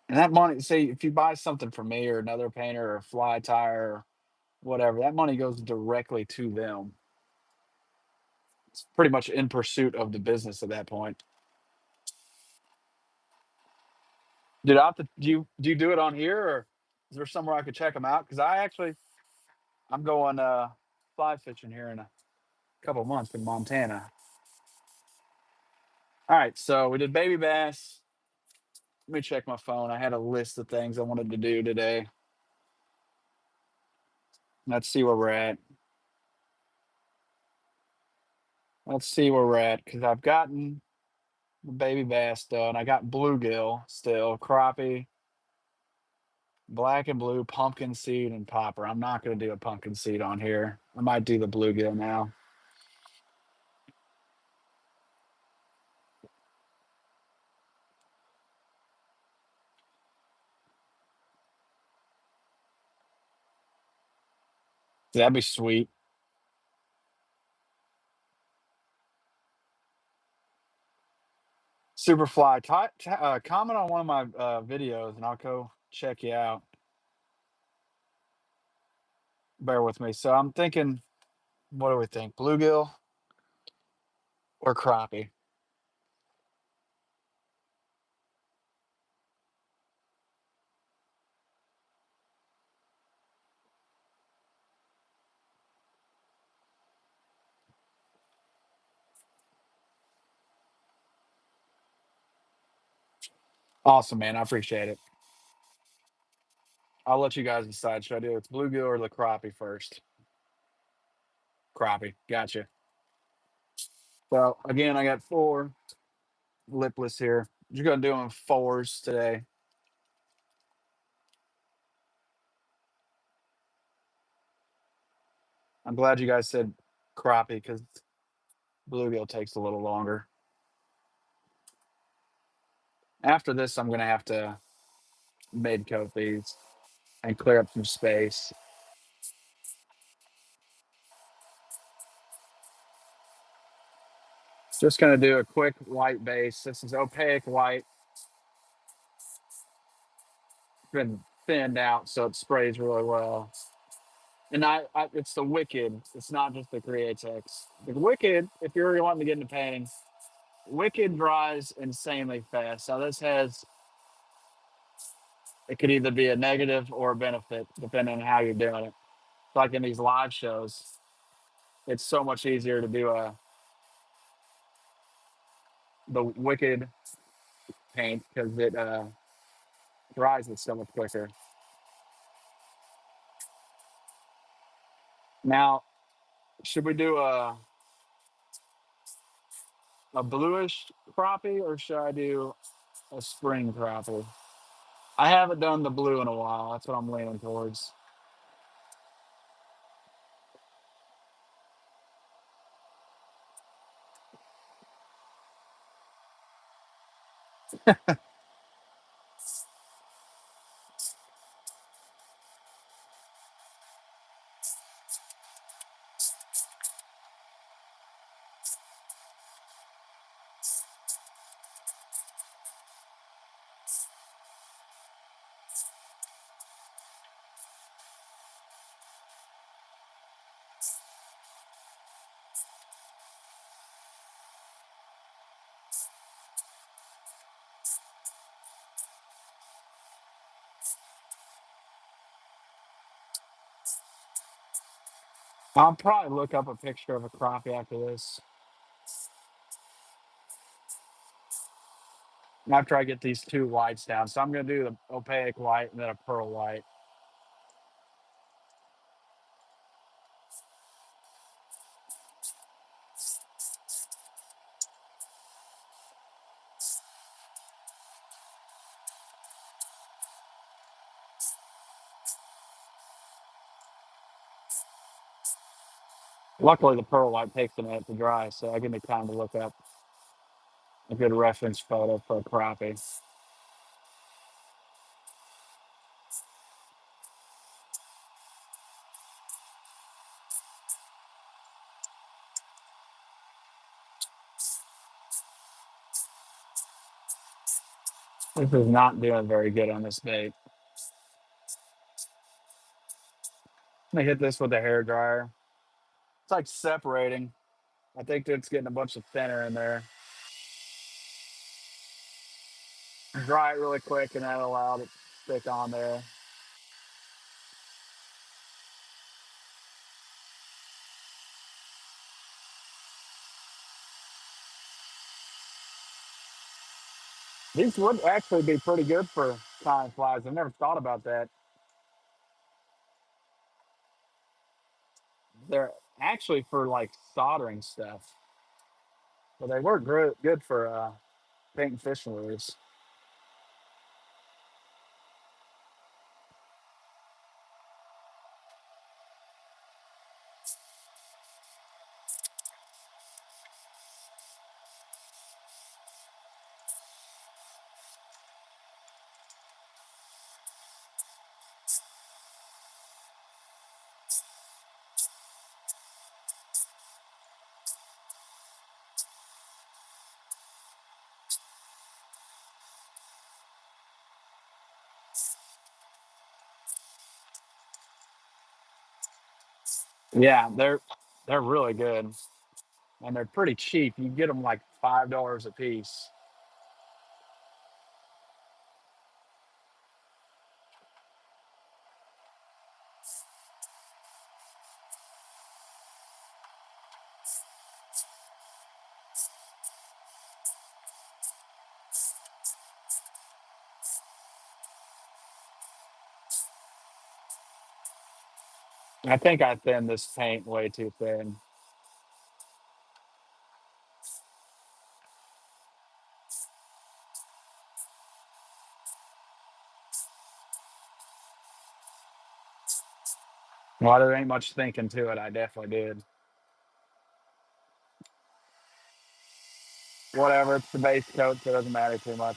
And that money, say if you buy something from me or another painter or a fly tire or whatever, that money goes directly to them. It's pretty much in pursuit of the business at that point. Did I have to, do you do it on here, or is there somewhere I could check them out? Because I'm going fly fishing here in a couple months in Montana. All right, so we did baby bass. Let me check my phone. I had a list of things I wanted to do today. Let's see where we're at. Let's see where we're at because I've gotten the baby bass done. I got bluegill still, crappie, black and blue, pumpkin seed, and popper. I'm not going to do a pumpkin seed on here. I might do the bluegill now. That'd be sweet. Superfly, comment on one of my videos and I'll go check you out. Bear with me. So I'm thinking, what do we think? Bluegill or crappie? Awesome, man. I appreciate it. I'll let you guys decide. Should I do it's bluegill or the crappie first? Crappie. Gotcha. So again, I got 4 lipless here. You're gonna do them 4s today. I'm glad you guys said crappie because bluegill takes a little longer. After this, I'm gonna have to mid coat these and clear up some space. Just gonna do a quick white base. This is opaque white. Been thinned out so it sprays really well. And it's the Wicked. It's not just the Createx. The Wicked, if you're really wanting to get into painting, Wicked dries insanely fast. So this has, it could either be a negative or a benefit depending on how you're doing it. Like in these live shows, it's so much easier to do the Wicked paint because it dries it so much quicker. Now, should we do a bluish crappie or should I do a spring crappie? I haven't done the blue in a while. That's what I'm leaning towards. I'll probably look up a picture of a crappie after this. After I get these 2 whites down. So I'm going to do the opaque white and then a pearl white. Luckily, the pearl white takes a minute to dry, so I give me time to look up a good reference photo for a crappie. This is not doing very good on this bait. I'm gonna hit this with a hair dryer. It's like separating. I think it's getting a bunch of thinner in there. Dry it really quick and that'll allow it to stick on there. These would actually be pretty good for tying flies. I've never thought about that. They're actually for like soldering stuff. But they work good for painting fishing lures. Yeah, they're really good and they're pretty cheap. You get them like $5 a piece. I think I thinned this paint way too thin. Well, there ain't much thinking to it. I definitely did. Whatever, it's the base coat, so it doesn't matter too much.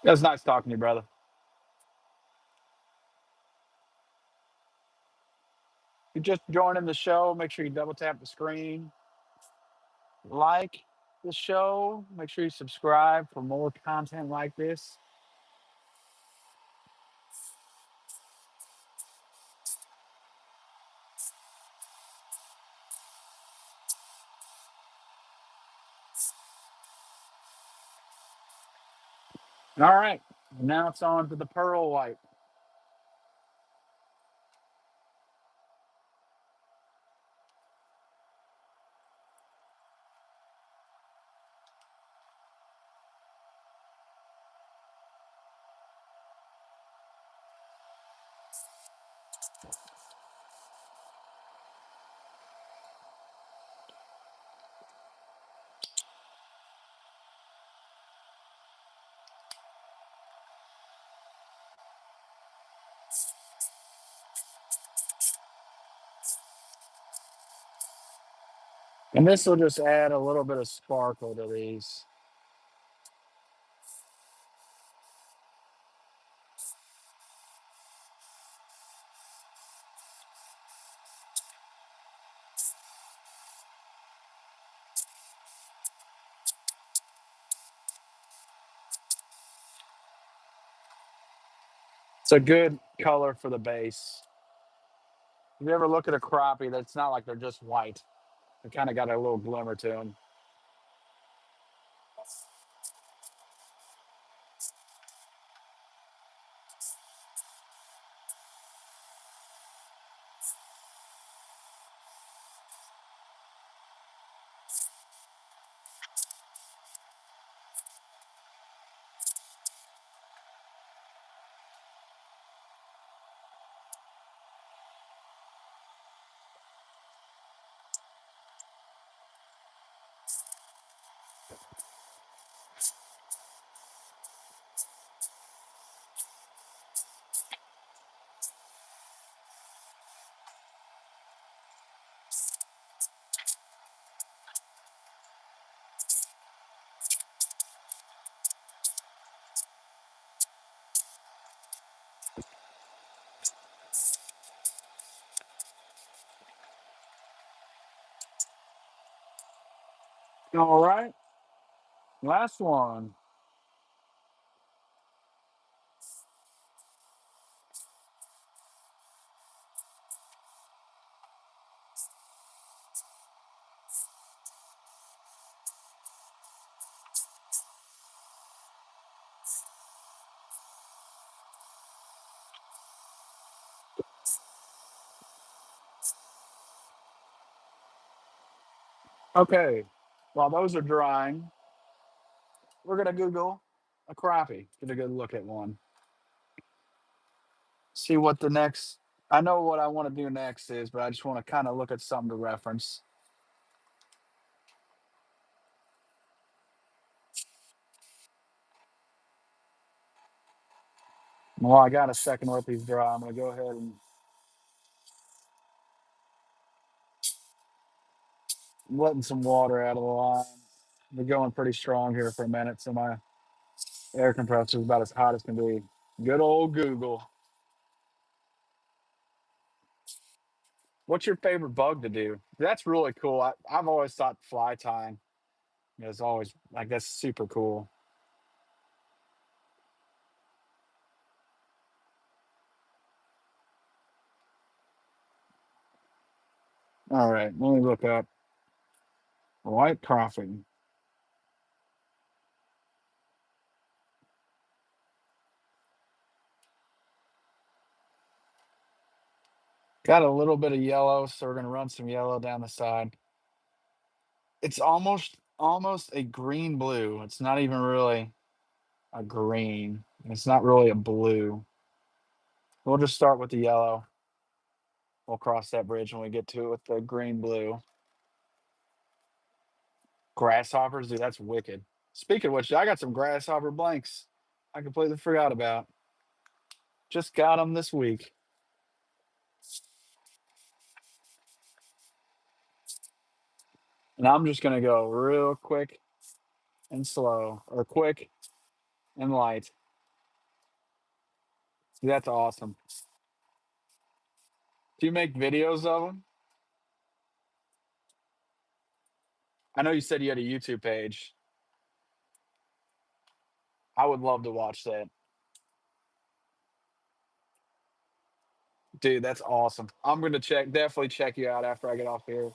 It was nice talking to you, brother. If you're just joining the show, make sure you double tap the screen, like the show, make sure you subscribe for more content like this. All right, now it's on to the pearl white. And this will just add a little bit of sparkle to these. It's a good color for the base. If you ever look at a crappie, that's not like they're just white. They kind of got a little glimmer to them. All right. Last one. Okay. While those are drying, we're gonna Google a crappie. Get a good look at one. See what the next. I know what I want to do next is, but I just want to kind of look at something to reference. Well, I got a second let these dry. I'm gonna go ahead and letting some water out of the line. We're going pretty strong here for a minute, so my air compressor is about as hot as can be. Good old Google. What's your favorite bug to do? That's really cool. I've always thought fly tying is always like that's super cool. All right, let me look up white coffee. Got a little bit of yellow, so we're gonna run some yellow down the side. It's almost a green blue. It's not even really a green. It's not really a blue. We'll just start with the yellow. We'll cross that bridge when we get to it with the green blue. Grasshoppers, dude, that's wicked. Speaking of which, I got some grasshopper blanks. I completely forgot about. Just got them this week. And I'm just gonna go real quick and slow, or quick and light. See, that's awesome. Do you make videos of them? I know you said you had a YouTube page. I would love to watch that. Dude, that's awesome. I'm gonna definitely check you out after I get off here.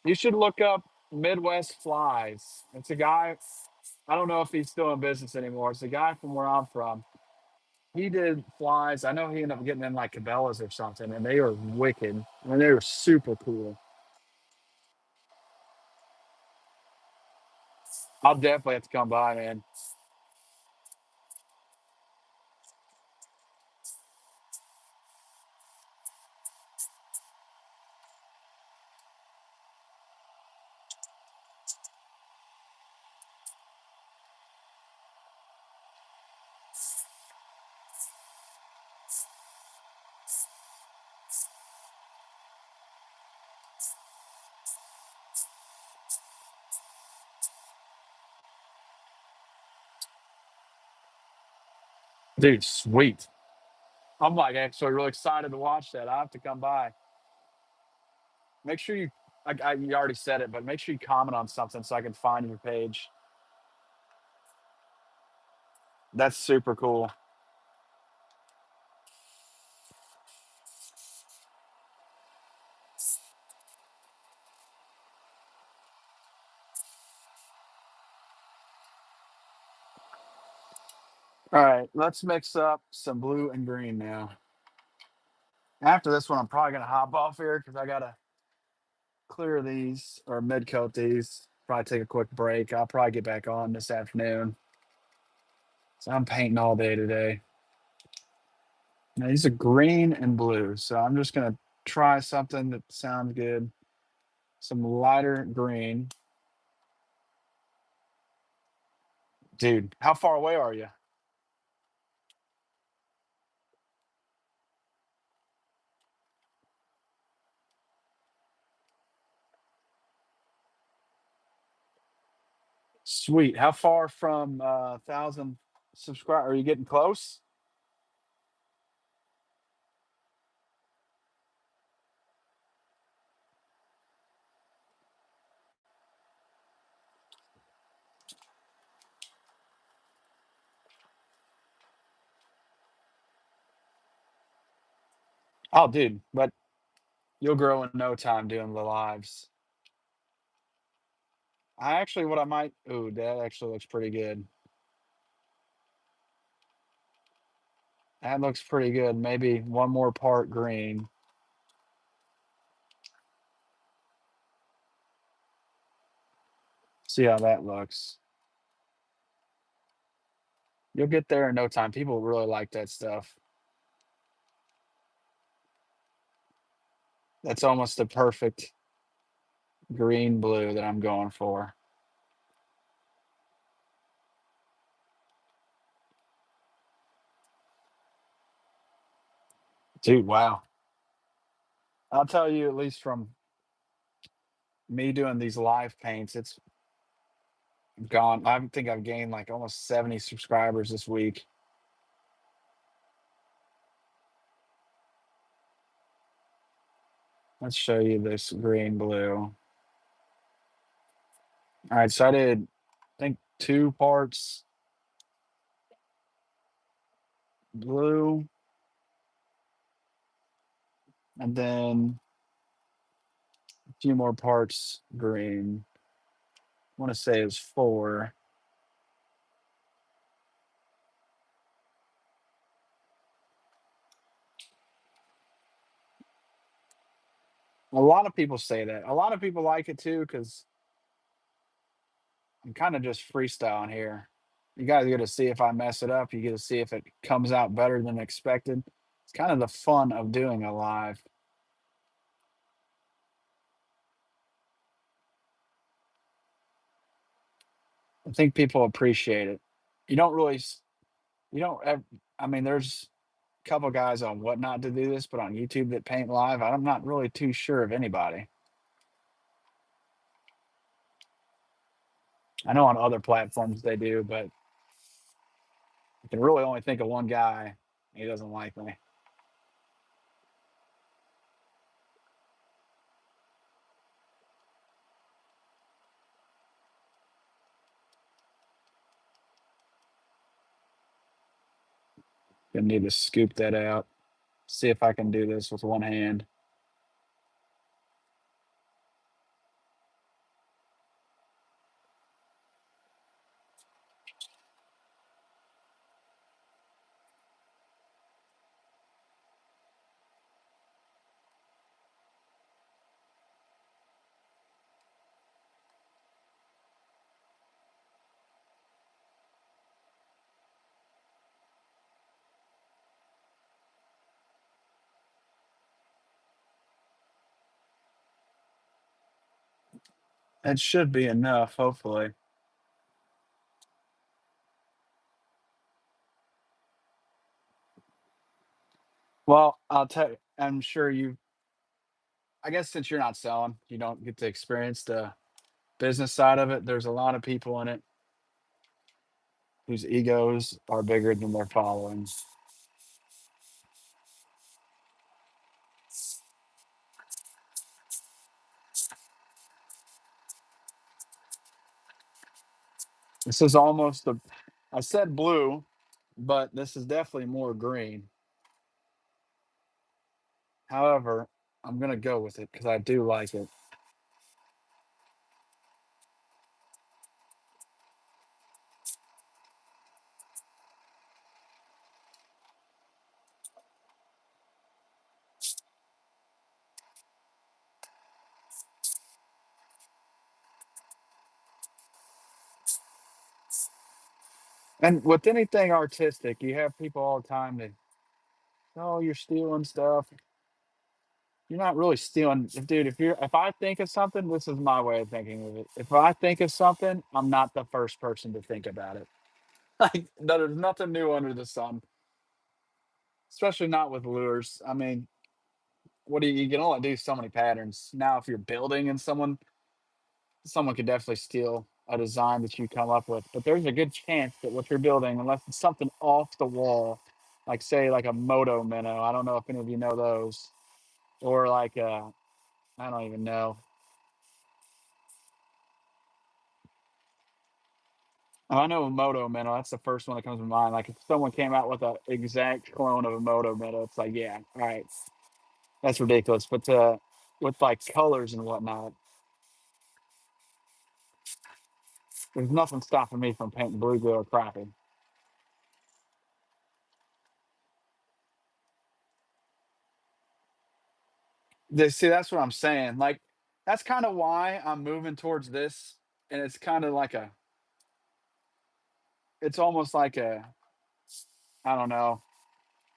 You should look up Midwest Flies. It's a guy. I don't know if he's still in business anymore. It's a guy from where I'm from. He did flies. I know he ended up getting in like Cabela's or something, and they were wicked. I mean, they were super cool. I'll definitely have to come by, man. Dude, sweet. I'm like actually really excited to watch that. I have to come by. Make sure you, you already said it, but make sure you comment on something so I can find your page. That's super cool. All right, let's mix up some blue and green now. After this one, I'm probably gonna hop off here because I gotta clear these or mid coat these. Probably take a quick break. I'll probably get back on this afternoon. So I'm painting all day today. Now these are green and blue, so I'm just gonna try something that sounds good. Some lighter green. Dude, how far away are you? Sweet. How far from 1,000 subscribe? Are you getting close? Oh, dude, but you'll grow in no time doing the lives. I actually, what I might, ooh, that actually looks pretty good. That looks pretty good. Maybe one more part green. See how that looks. You'll get there in no time. People really like that stuff. That's almost the perfect green blue that I'm going for. Dude, wow. I'll tell you, at least from me doing these live paints, it's gone. I think I've gained like almost 70 subscribers this week. Let's show you this green blue. All right, so I did, I think, 2 parts blue, and then a few more parts green. I want to say it's 4. A lot of people say that. A lot of people like it too because I'm kind of just freestyling here. You guys get to see if I mess it up. You get to see if it comes out better than expected. It's kind of the fun of doing a live. I think people appreciate it. You don't really, you don't, I mean, there's a couple guys on Whatnot to do this, but on YouTube that paint live, I'm not really too sure of anybody. I know on other platforms they do, but I can really only think of one guy. He doesn't like me. Gonna need to scoop that out. See if I can do this with one hand. That should be enough, hopefully. Well, I'll tell you, I'm sure you, I guess since you're not selling, you don't get to experience the business side of it. There's a lot of people in it whose egos are bigger than their followings. This is almost the, I said blue, but this is definitely more green. However, I'm going to go with it because I do like it. And with anything artistic, you have people all the time that, oh, you're stealing stuff. You're not really stealing, dude. If I think of something, this is my way of thinking of it. If I think of something, I'm not the first person to think about it. Like no, there's nothing new under the sun, especially not with lures. I mean, what do you can only do so many patterns. Now, if you're building and someone could definitely steal a design that you come up with, but there's a good chance that what you're building, unless it's something off the wall, like say like a Moto Minnow. I don't know if any of you know those, or like I don't even know. Oh, I know a Moto Minnow. That's the first one that comes to mind. Like if someone came out with a exact clone of a Moto Minnow, it's like, yeah, all right. That's ridiculous. But with like colors and whatnot, there's nothing stopping me from painting bluegill or crappie. See, that's what I'm saying. Like, that's kind of why I'm moving towards this, and it's kind of like it's almost like I don't know.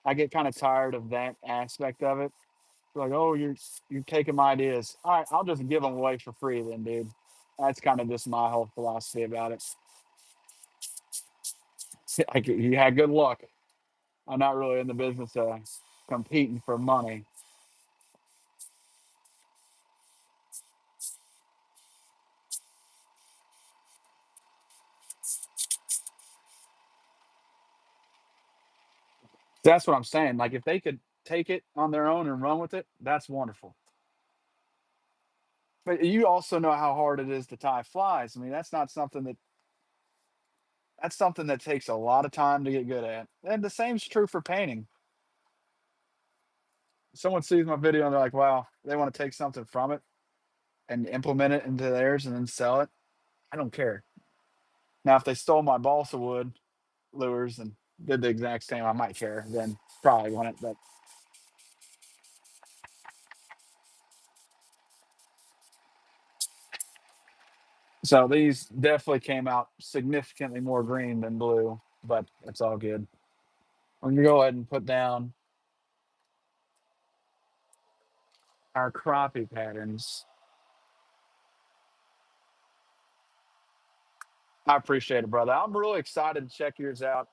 I get kind of tired of that aspect of it. Like, oh, you're taking my ideas. All right, I'll just give them away for free, then, dude. That's kind of just my whole philosophy about it. Like, you had good luck. I'm not really in the business of competing for money. That's what I'm saying. Like, if they could take it on their own and run with it, that's wonderful. But you also know how hard it is to tie flies. I mean, that's something that takes a lot of time to get good at. And the same's true for painting. Someone sees my video and they're like, wow, they want to take something from it and implement it into theirs and then sell it. I don't care. Now, if they stole my balsa wood lures and did the exact same, I might care. Then probably wouldn't. But so these definitely came out significantly more green than blue, but it's all good. I'm gonna go ahead and put down our crappie patterns. I appreciate it, brother. I'm really excited to check yours out.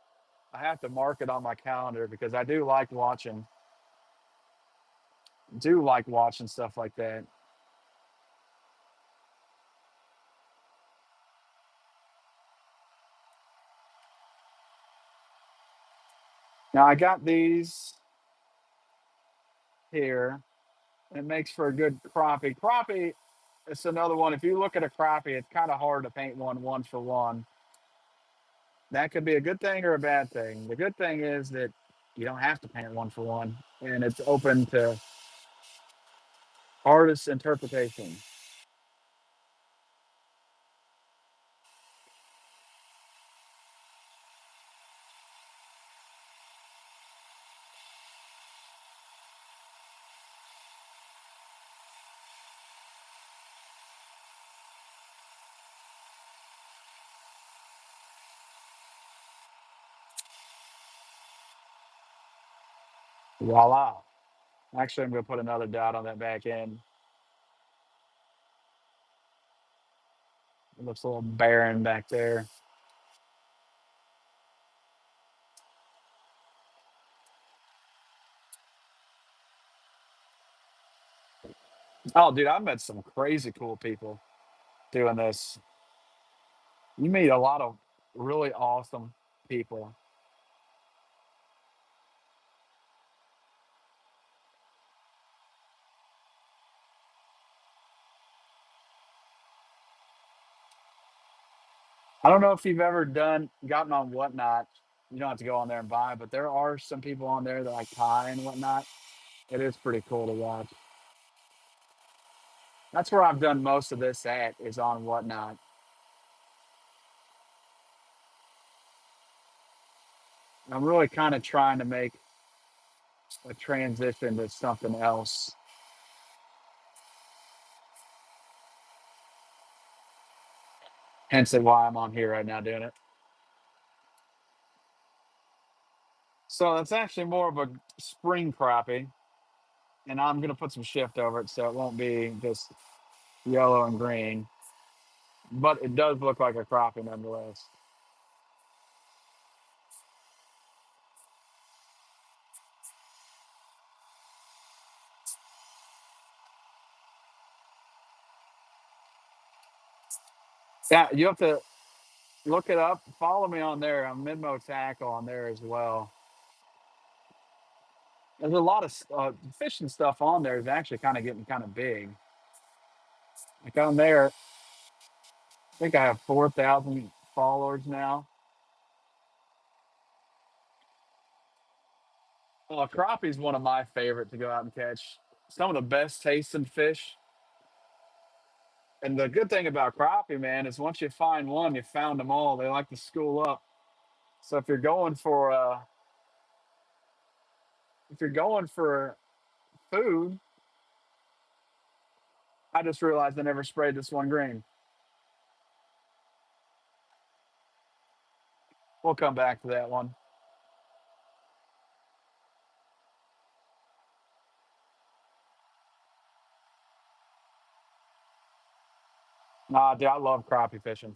I have to mark it on my calendar because I do like watching stuff like that. Now I got these here. It makes for a good crappie. Crappie, it's another one. If you look at a crappie, it's kind of hard to paint one for one. That could be a good thing or a bad thing. The good thing is that you don't have to paint one for one, and it's open to artist interpretation. Voila. Actually, I'm going to put another dot on that back end. It looks a little barren back there. Oh, dude, I've met some crazy cool people doing this. You meet a lot of really awesome people. I don't know if you've ever gotten on Whatnot. You don't have to go on there and buy, but there are some people on there that like tie and whatnot. It is pretty cool to watch. That's where I've done most of this at is on Whatnot. I'm really kind of trying to make a transition to something else. Hence why I'm on here right now doing it. So that's actually more of a spring crappie, and I'm gonna put some shift over it so it won't be just yellow and green, but it does look like a crappie nonetheless. Yeah, you have to look it up. Follow me on there. I'm Midmo Tackle on there as well. There's a lot of fishing stuff on there is actually kind of getting kind of big. Like on there, I think I have 4,000 followers now. Crappie is one of my favorite to go out and catch. some of the best tasting fish. And the good thing about crappie, man, is once you find one, you found them all. They like to school up. So if you're going for food, I just realized I never sprayed this one green. We'll come back to that one. Nah, dude, I love crappie fishing.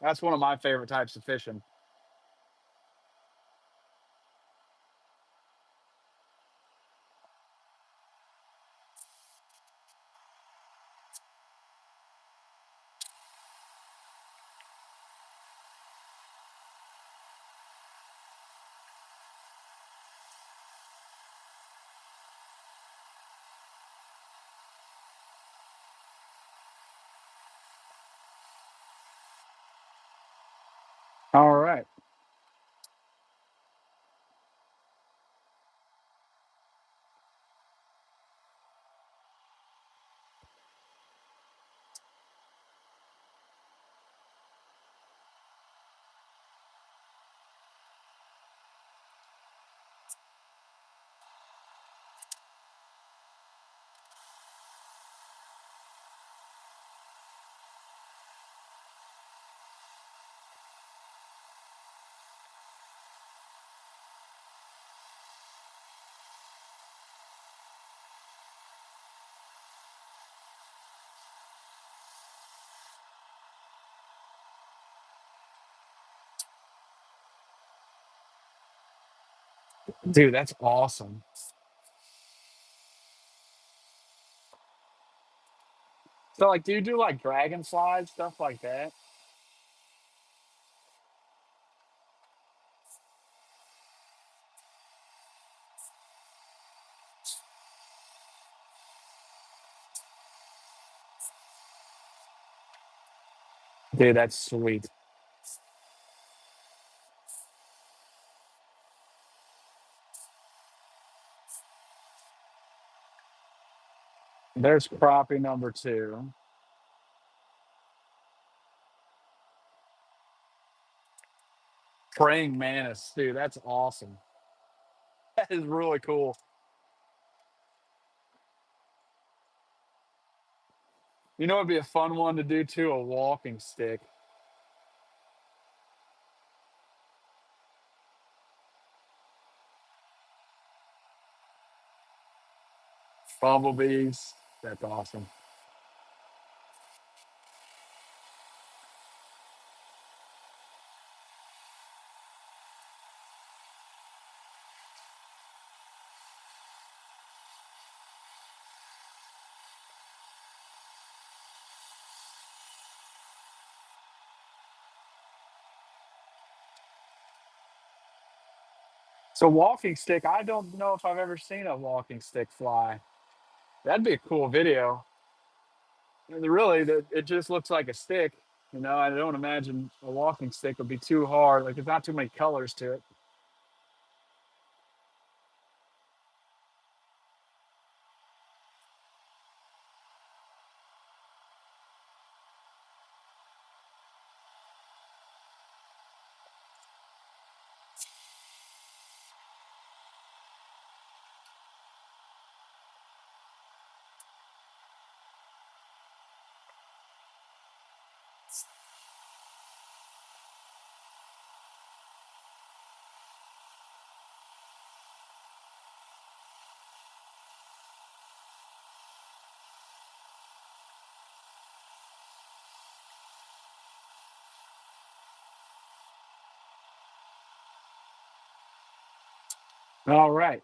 That's one of my favorite types of fishing. All right. Dude, that's awesome. So, like, do you do like dragon slides, stuff like that? Dude, that's sweet. There's crappie number two. Praying mantis, dude, that's awesome. That is really cool. You know, it'd be a fun one to do too, a walking stick. Bumblebees. That's awesome. So walking stick, I don't know if I've ever seen a walking stick fly. That'd be a cool video. And really, it just looks like a stick. You know, I don't imagine a walking stick would be too hard. Like, there's not too many colors to it. All right.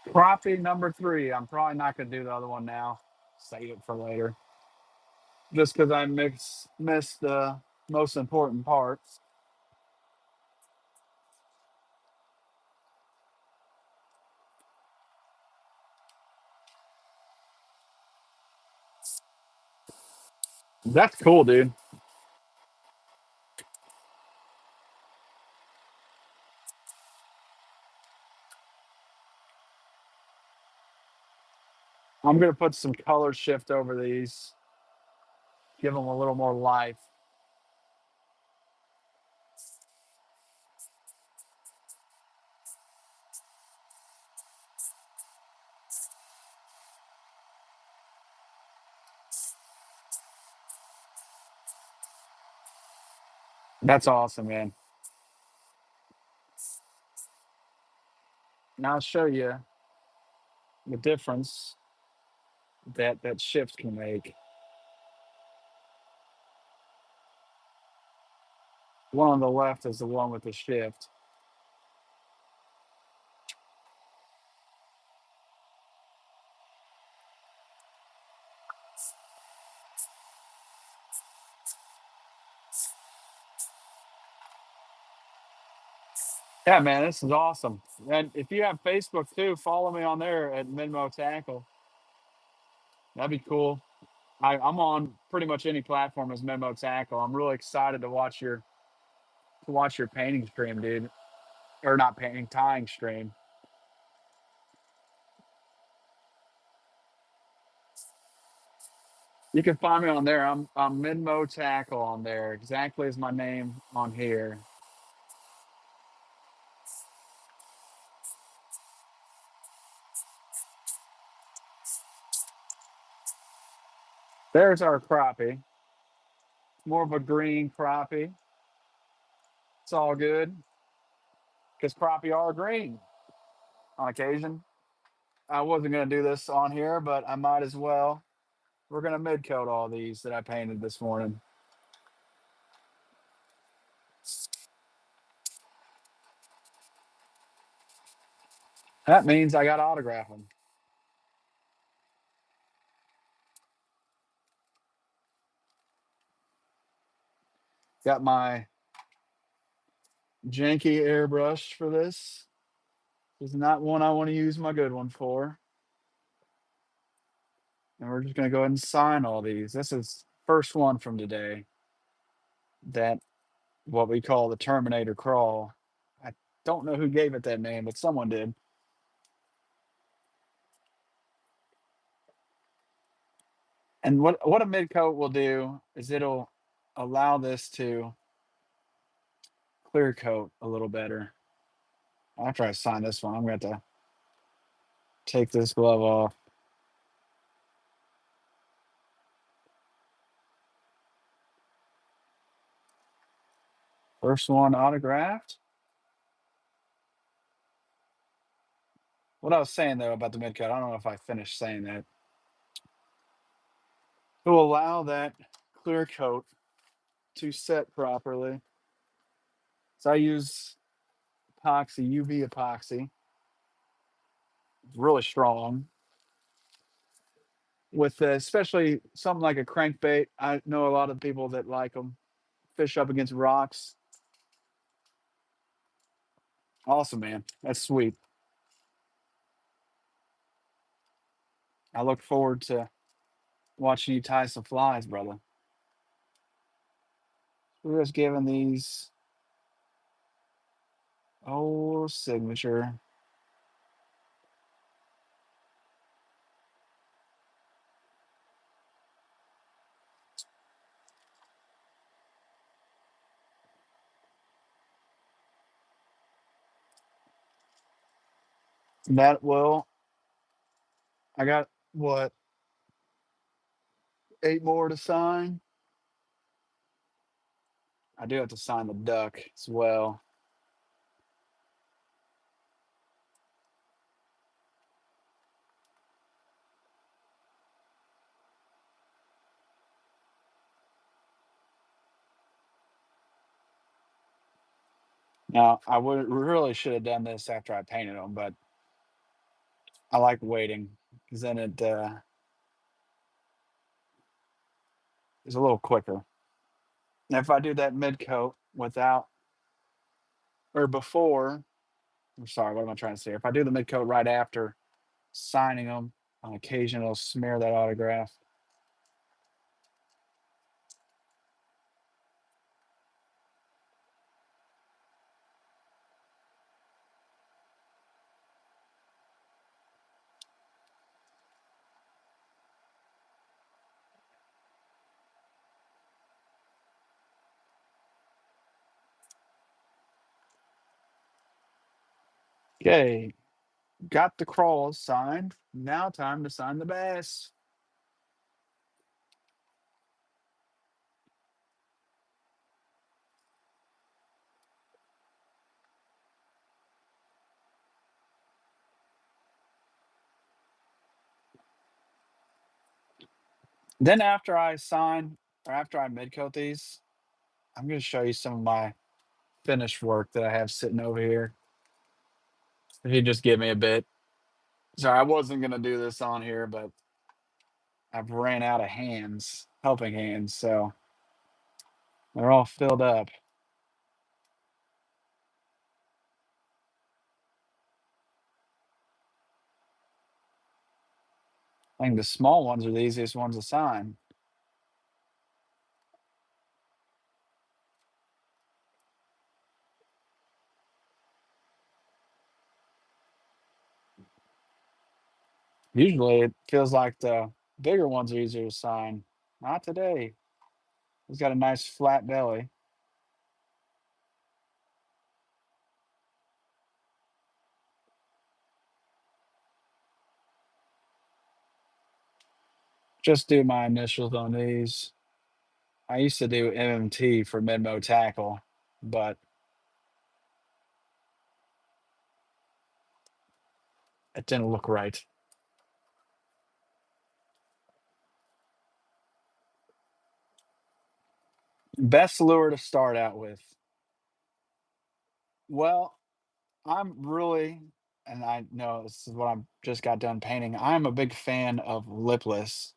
Crappie number 3. I'm probably not gonna do the other one now. Save it for later. Just because I missed the most important parts. That's cool, dude. I'm gonna put some color shift over these, give them a little more life. That's awesome, man. Now I'll show you the difference that shift can make. One on the left is the one with the shift. Yeah, man, this is awesome. And if you have Facebook too, follow me on there at Minmo Tackle. That'd be cool. I'm on pretty much any platform as Minmo Tackle. I'm really excited to watch your painting stream, dude. Or not painting, tying stream. You can find me on there. I'm Minmo Tackle on there, exactly as my name on here. There's our crappie. More of a green crappie. It's all good because crappie are green on occasion. I wasn't gonna do this on here, but I might as well. We're gonna mid coat all these that I painted this morning. That means I got to autograph them. Got my janky airbrush for this. This is not one I want to use my good one for. And we're just gonna go ahead and sign all these. This is first one from today. That what we call the Terminator crawl. I don't know who gave it that name, but someone did. And what a mid coat will do is it'll allow this to clear coat a little better. After I sign this one, I'm going to have to take this glove off. First one autographed. What I was saying though about the mid coat, I don't know if I finished saying that. It will allow that clear coat to set properly. So I use epoxy, UV epoxy. It's really strong. With especially something like a crankbait, I know a lot of people that like them. Fish up against rocks. Awesome, man. That's sweet. I look forward to watching you tie some flies, brother. We're just giving these signature. That will. I got what 8 more to sign. I do have to sign the duck as well. Now I would really should have done this after I painted them, but I like waiting because then it is a little quicker. And if I do that mid coat without or before, I'm sorry, what am I trying to say? If I do the mid coat right after signing them, on occasion it'll smear that autograph. Okay, got the crawls signed. Now time to sign the bass. Then after I sign or after I mid coat these, I'm going to show you some of my finished work that I have sitting over here. If you just give me a bit. Sorry, I wasn't going to do this on here, but I've ran out of hands, helping hands, so they're all filled up. I think the small ones are the easiest ones to sign. Usually it feels like the bigger ones are easier to sign. Not today. He's got a nice flat belly. Just do my initials on these. I used to do MMT for Midmo tackle, but it didn't look right. Best lure to start out with. Well, I'm really, and I know this is what I'm just got done painting. I'm a big fan of lipless.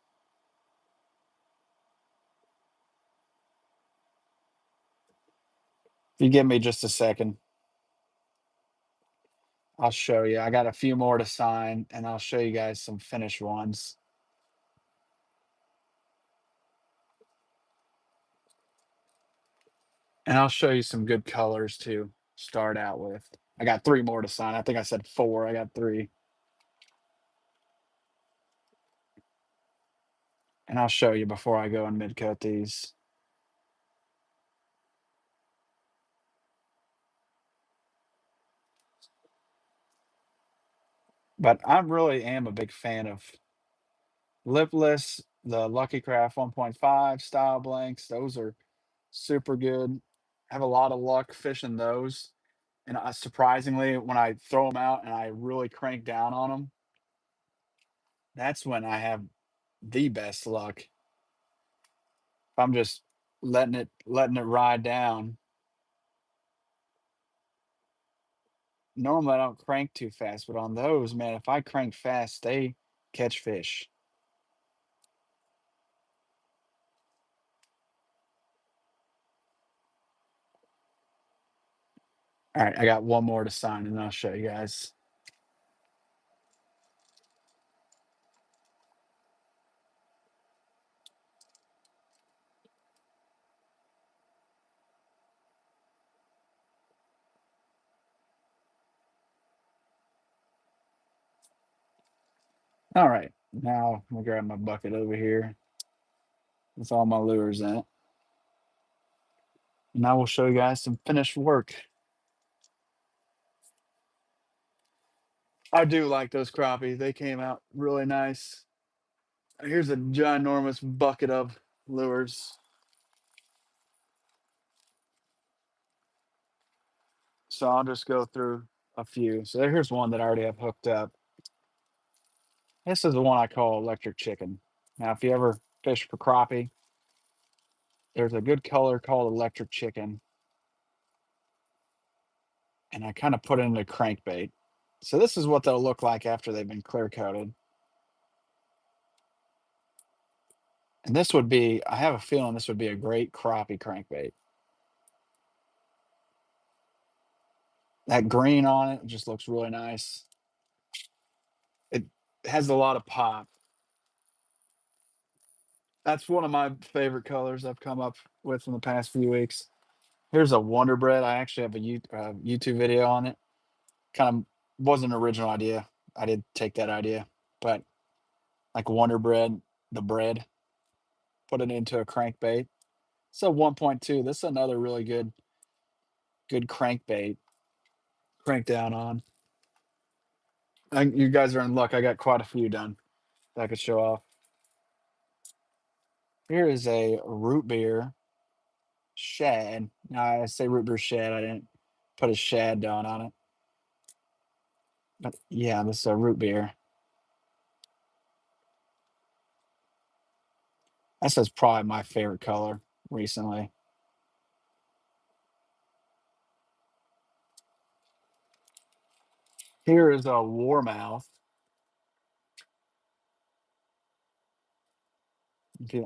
If you give me just a second, I'll show you. I got a few more to sign, and I'll show you guys some finished ones. And I'll show you some good colors to start out with. I got 3 more to sign. I think I said 4. I got 3. And I'll show you before I go and mid coat these. But I really am a big fan of lipless, the Lucky Craft 1.5 style blanks. Those are super good. Have a lot of luck fishing those. And surprisingly, when I throw them out and I really crank down on them, that's when I have the best luck. If I'm just letting it ride down. Normally I don't crank too fast, but on those, man, if I crank fast, they catch fish. All right, I got one more to sign and I'll show you guys. All right, now I'm gonna grab my bucket over here with all my lures in it. And I will show you guys some finished work. I do like those crappie. They came out really nice. Here's a ginormous bucket of lures. So I'll just go through a few. So here's one that I already have hooked up. This is the one I call electric chicken. Now, if you ever fish for crappie, there's a good color called electric chicken. And I kind of put it in a crankbait. So this is what they'll look like after they've been clear coated. And this would be, I have a feeling this would be a great crappie crankbait. That green on it just looks really nice. It has a lot of pop. That's one of my favorite colors I've come up with in the past few weeks. Here's a Wonder Bread. I actually have a YouTube video on it. Kind of wasn't an original idea. I did take that idea, but like Wonder Bread, the bread, put it into a crankbait. So 1.2. This is another really good crankbait. Crank down on. You guys are in luck. I got quite a few done that I could show off. Here is a root beer shad. Now I say root beer shad. I didn't put a shad down on it. But yeah, this is a root beer. This is probably my favorite color recently. Here is a warmouth.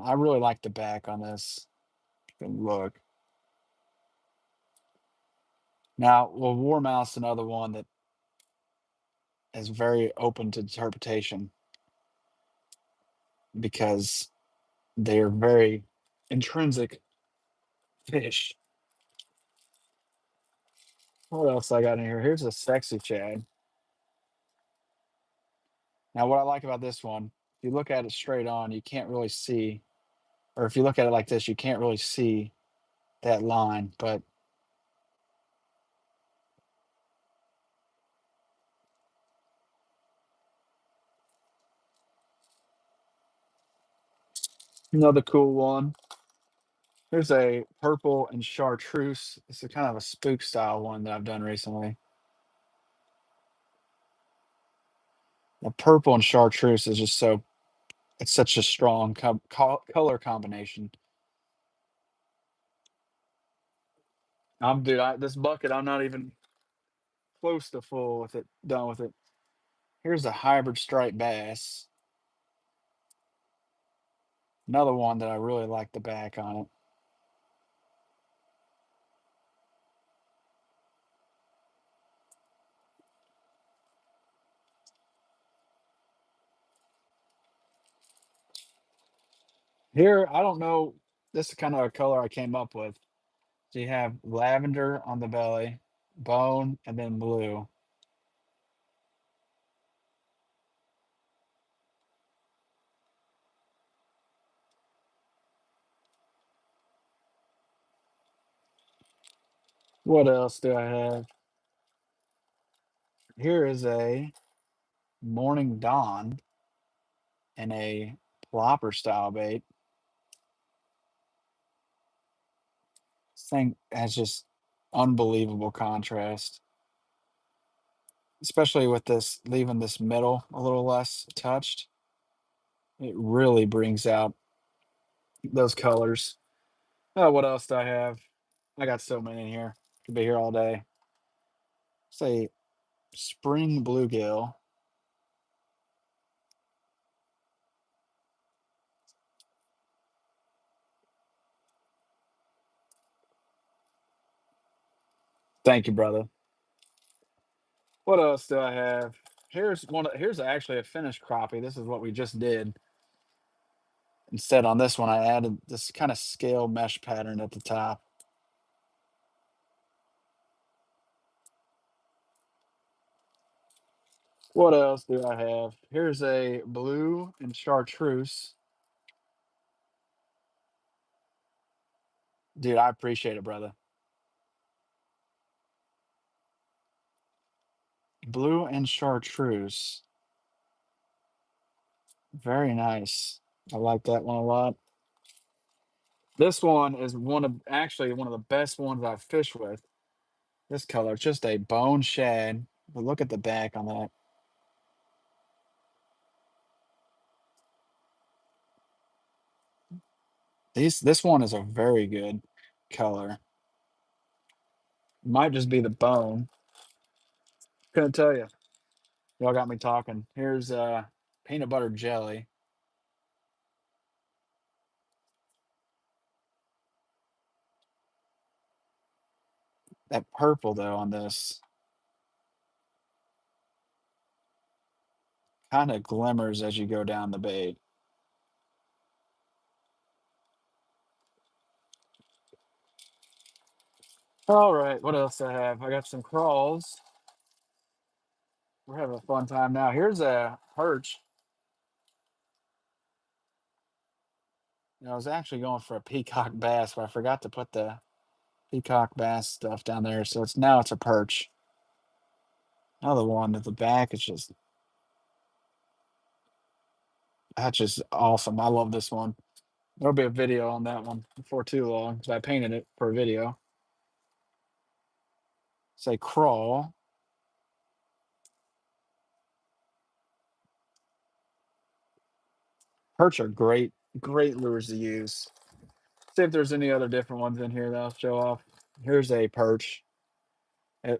I really like the back on this. Good look. Now, well, warmouth's another one that is very open to interpretation because they are very intrinsic fish. What else I got in here? Here's a sexy shad. Now, what I like about this one, if you look at it straight on, you can't really see, or if you look at it like this, you can't really see that line, but another cool one. Here's a purple and chartreuse. It's a kind of a spook style one that I've done recently. The purple and chartreuse is just so, it's such a strong color combination. Dude, this bucket, I'm not even close to full with it, done with it. Here's a hybrid striped bass. Another one that I really like the back on it. Here, I don't know. This is kind of a color I came up with. So you have lavender on the belly, bone, and then blue. What else do I have? Here is a morning dawn and a plopper style bait. This thing has just unbelievable contrast, especially with this leaving this middle a little less touched. It really brings out those colors. Oh, what else do I have? I got so many in here. Could be here all day. Say spring bluegill. Thank you, brother. What else do I have? Here's actually a finished crappie. This is what we just did. Instead, on this one, I added this kind of scale mesh pattern at the top. What else do I have? Here's a blue and chartreuse. Dude, I appreciate it, brother. Blue and chartreuse. Very nice. I like that one a lot. This one is actually one of the best ones I've fished with. This color, it's just a bone shad. But look at the back on that. This one is a very good color. Might just be the bone. Couldn't tell you. Y'all got me talking. Here's peanut butter jelly. That purple though on this kind of glimmers as you go down the bait. All right, what else do I have? I got some crawls. We're having a fun time now. Here's a perch. I was actually going for a peacock bass, but I forgot to put the peacock bass stuff down there. So it's a perch. Another one at the back. It's just that's just awesome. I love this one. There'll be a video on that one before too long because I painted it for a video. Say crawl. Perch are great lures to use. See if there's any other different ones in here that I'll show off. Here's a perch. It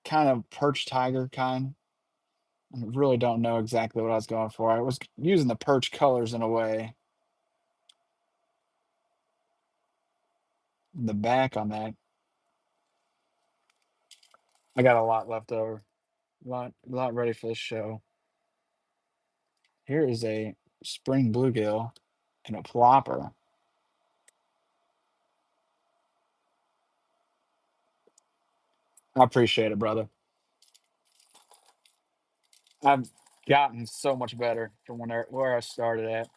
kind of perch tiger kind. I really don't know exactly what I was going for. I was using the perch colors in a way. The back on that, I got a lot left over. A lot ready for this show. Here is a spring bluegill and a plopper. I appreciate it, brother. I've gotten so much better from where I started at.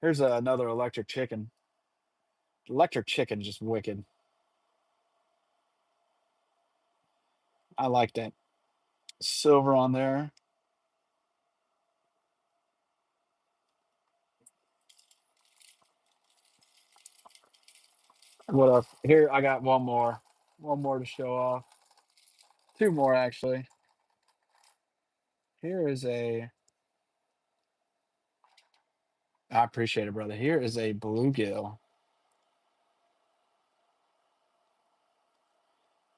Here's another electric chicken. Electric chicken, just wicked. I like that silver on there. What else? Here, I got one more. One more to show off. Two more, actually. Here is a. I appreciate it, brother. Here is a bluegill.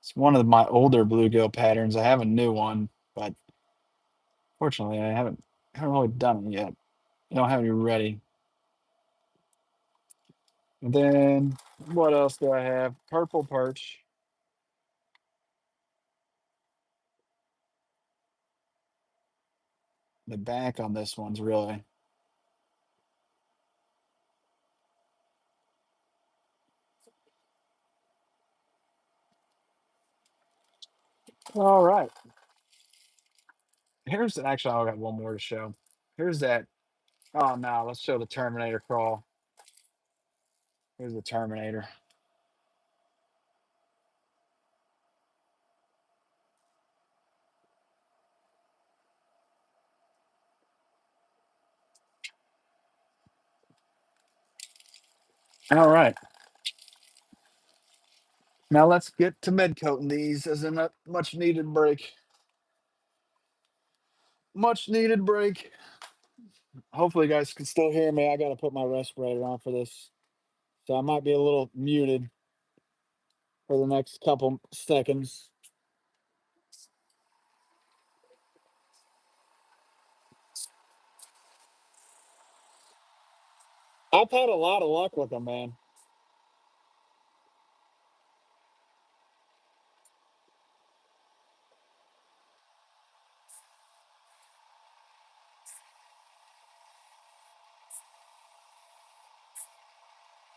It's one of my older bluegill patterns. I have a new one, but fortunately, I haven't really done it yet. I don't have any ready. And then what else do I have? Purple perch. The back on this one's really all right. Here's actually I got one more to show. Here's that. Oh no, let's show the Terminator crawl. Here's the Terminator. All right. Now let's get to med coating these as a much needed break. Much needed break. Hopefully, you guys can still hear me. I got to put my respirator on for this. So I might be a little muted for the next couple seconds. I've had a lot of luck with them, man.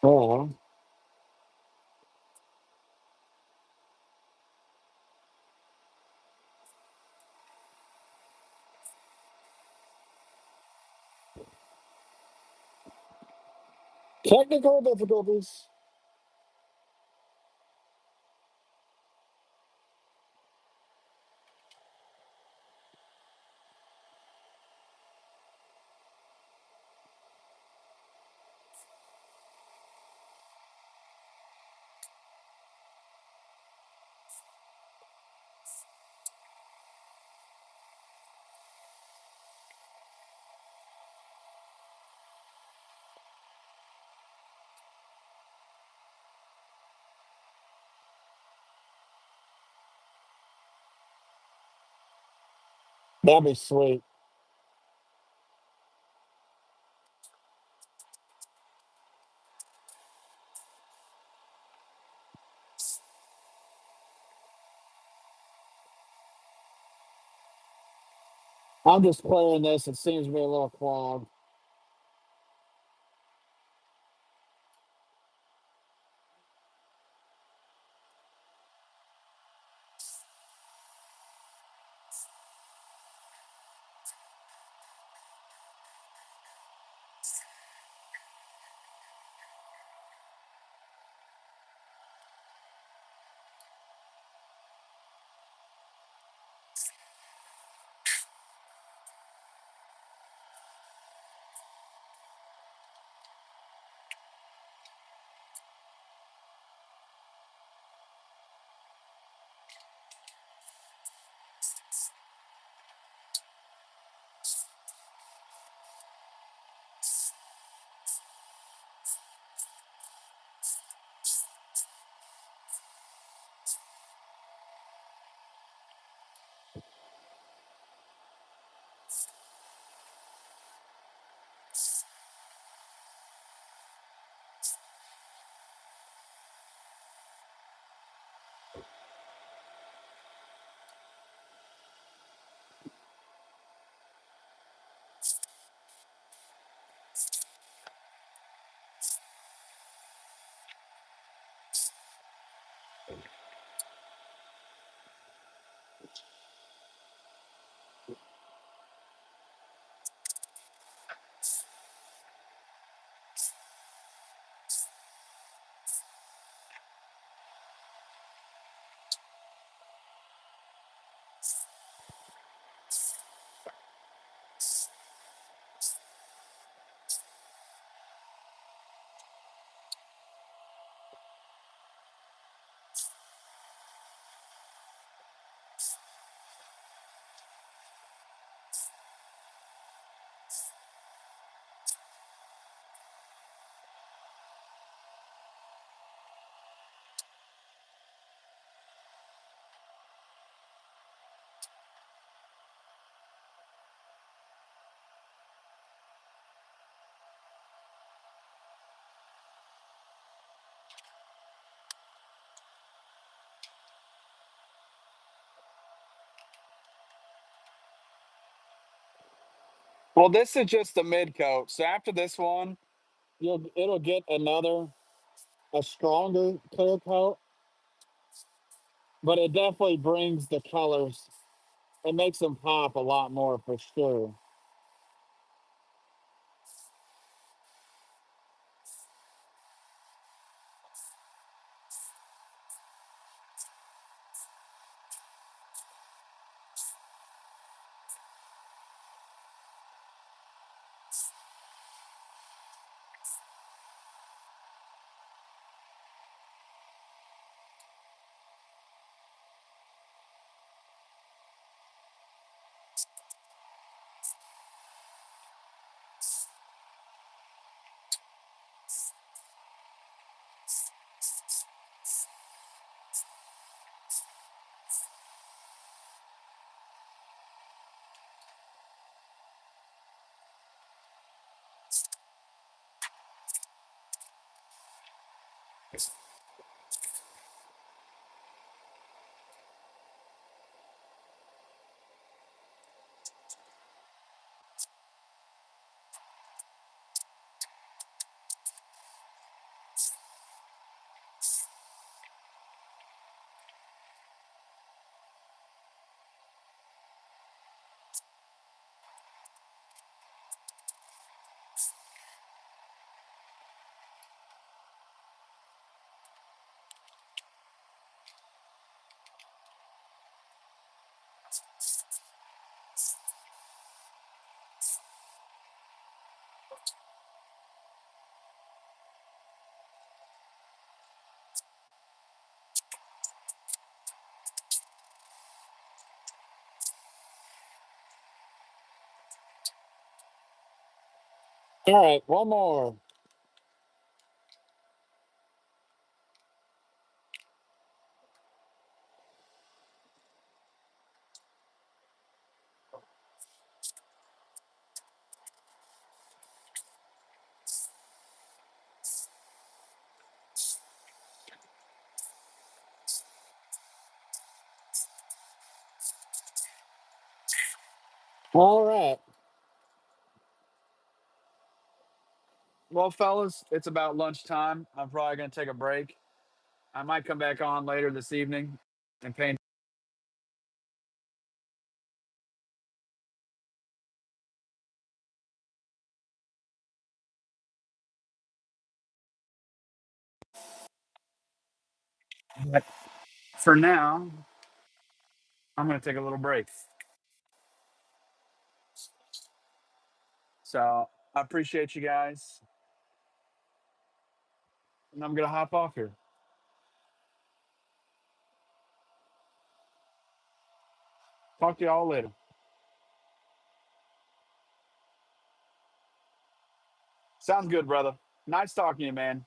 Oh, technical difficulties. That'd be sweet. I'm just clearing this. It seems to be a little clogged. Well, this is just the mid coat. So after this one, it'll get a stronger clear coat, but it definitely brings the colors. It makes them pop a lot more for sure. All right, one more. All right. Well, fellas, it's about lunchtime. I'm probably going to take a break. I might come back on later this evening and paint. But for now, I'm going to take a little break. So I appreciate you guys. And I'm going to hop off here. Talk to y'all later. Sounds good, brother. Nice talking to you, man.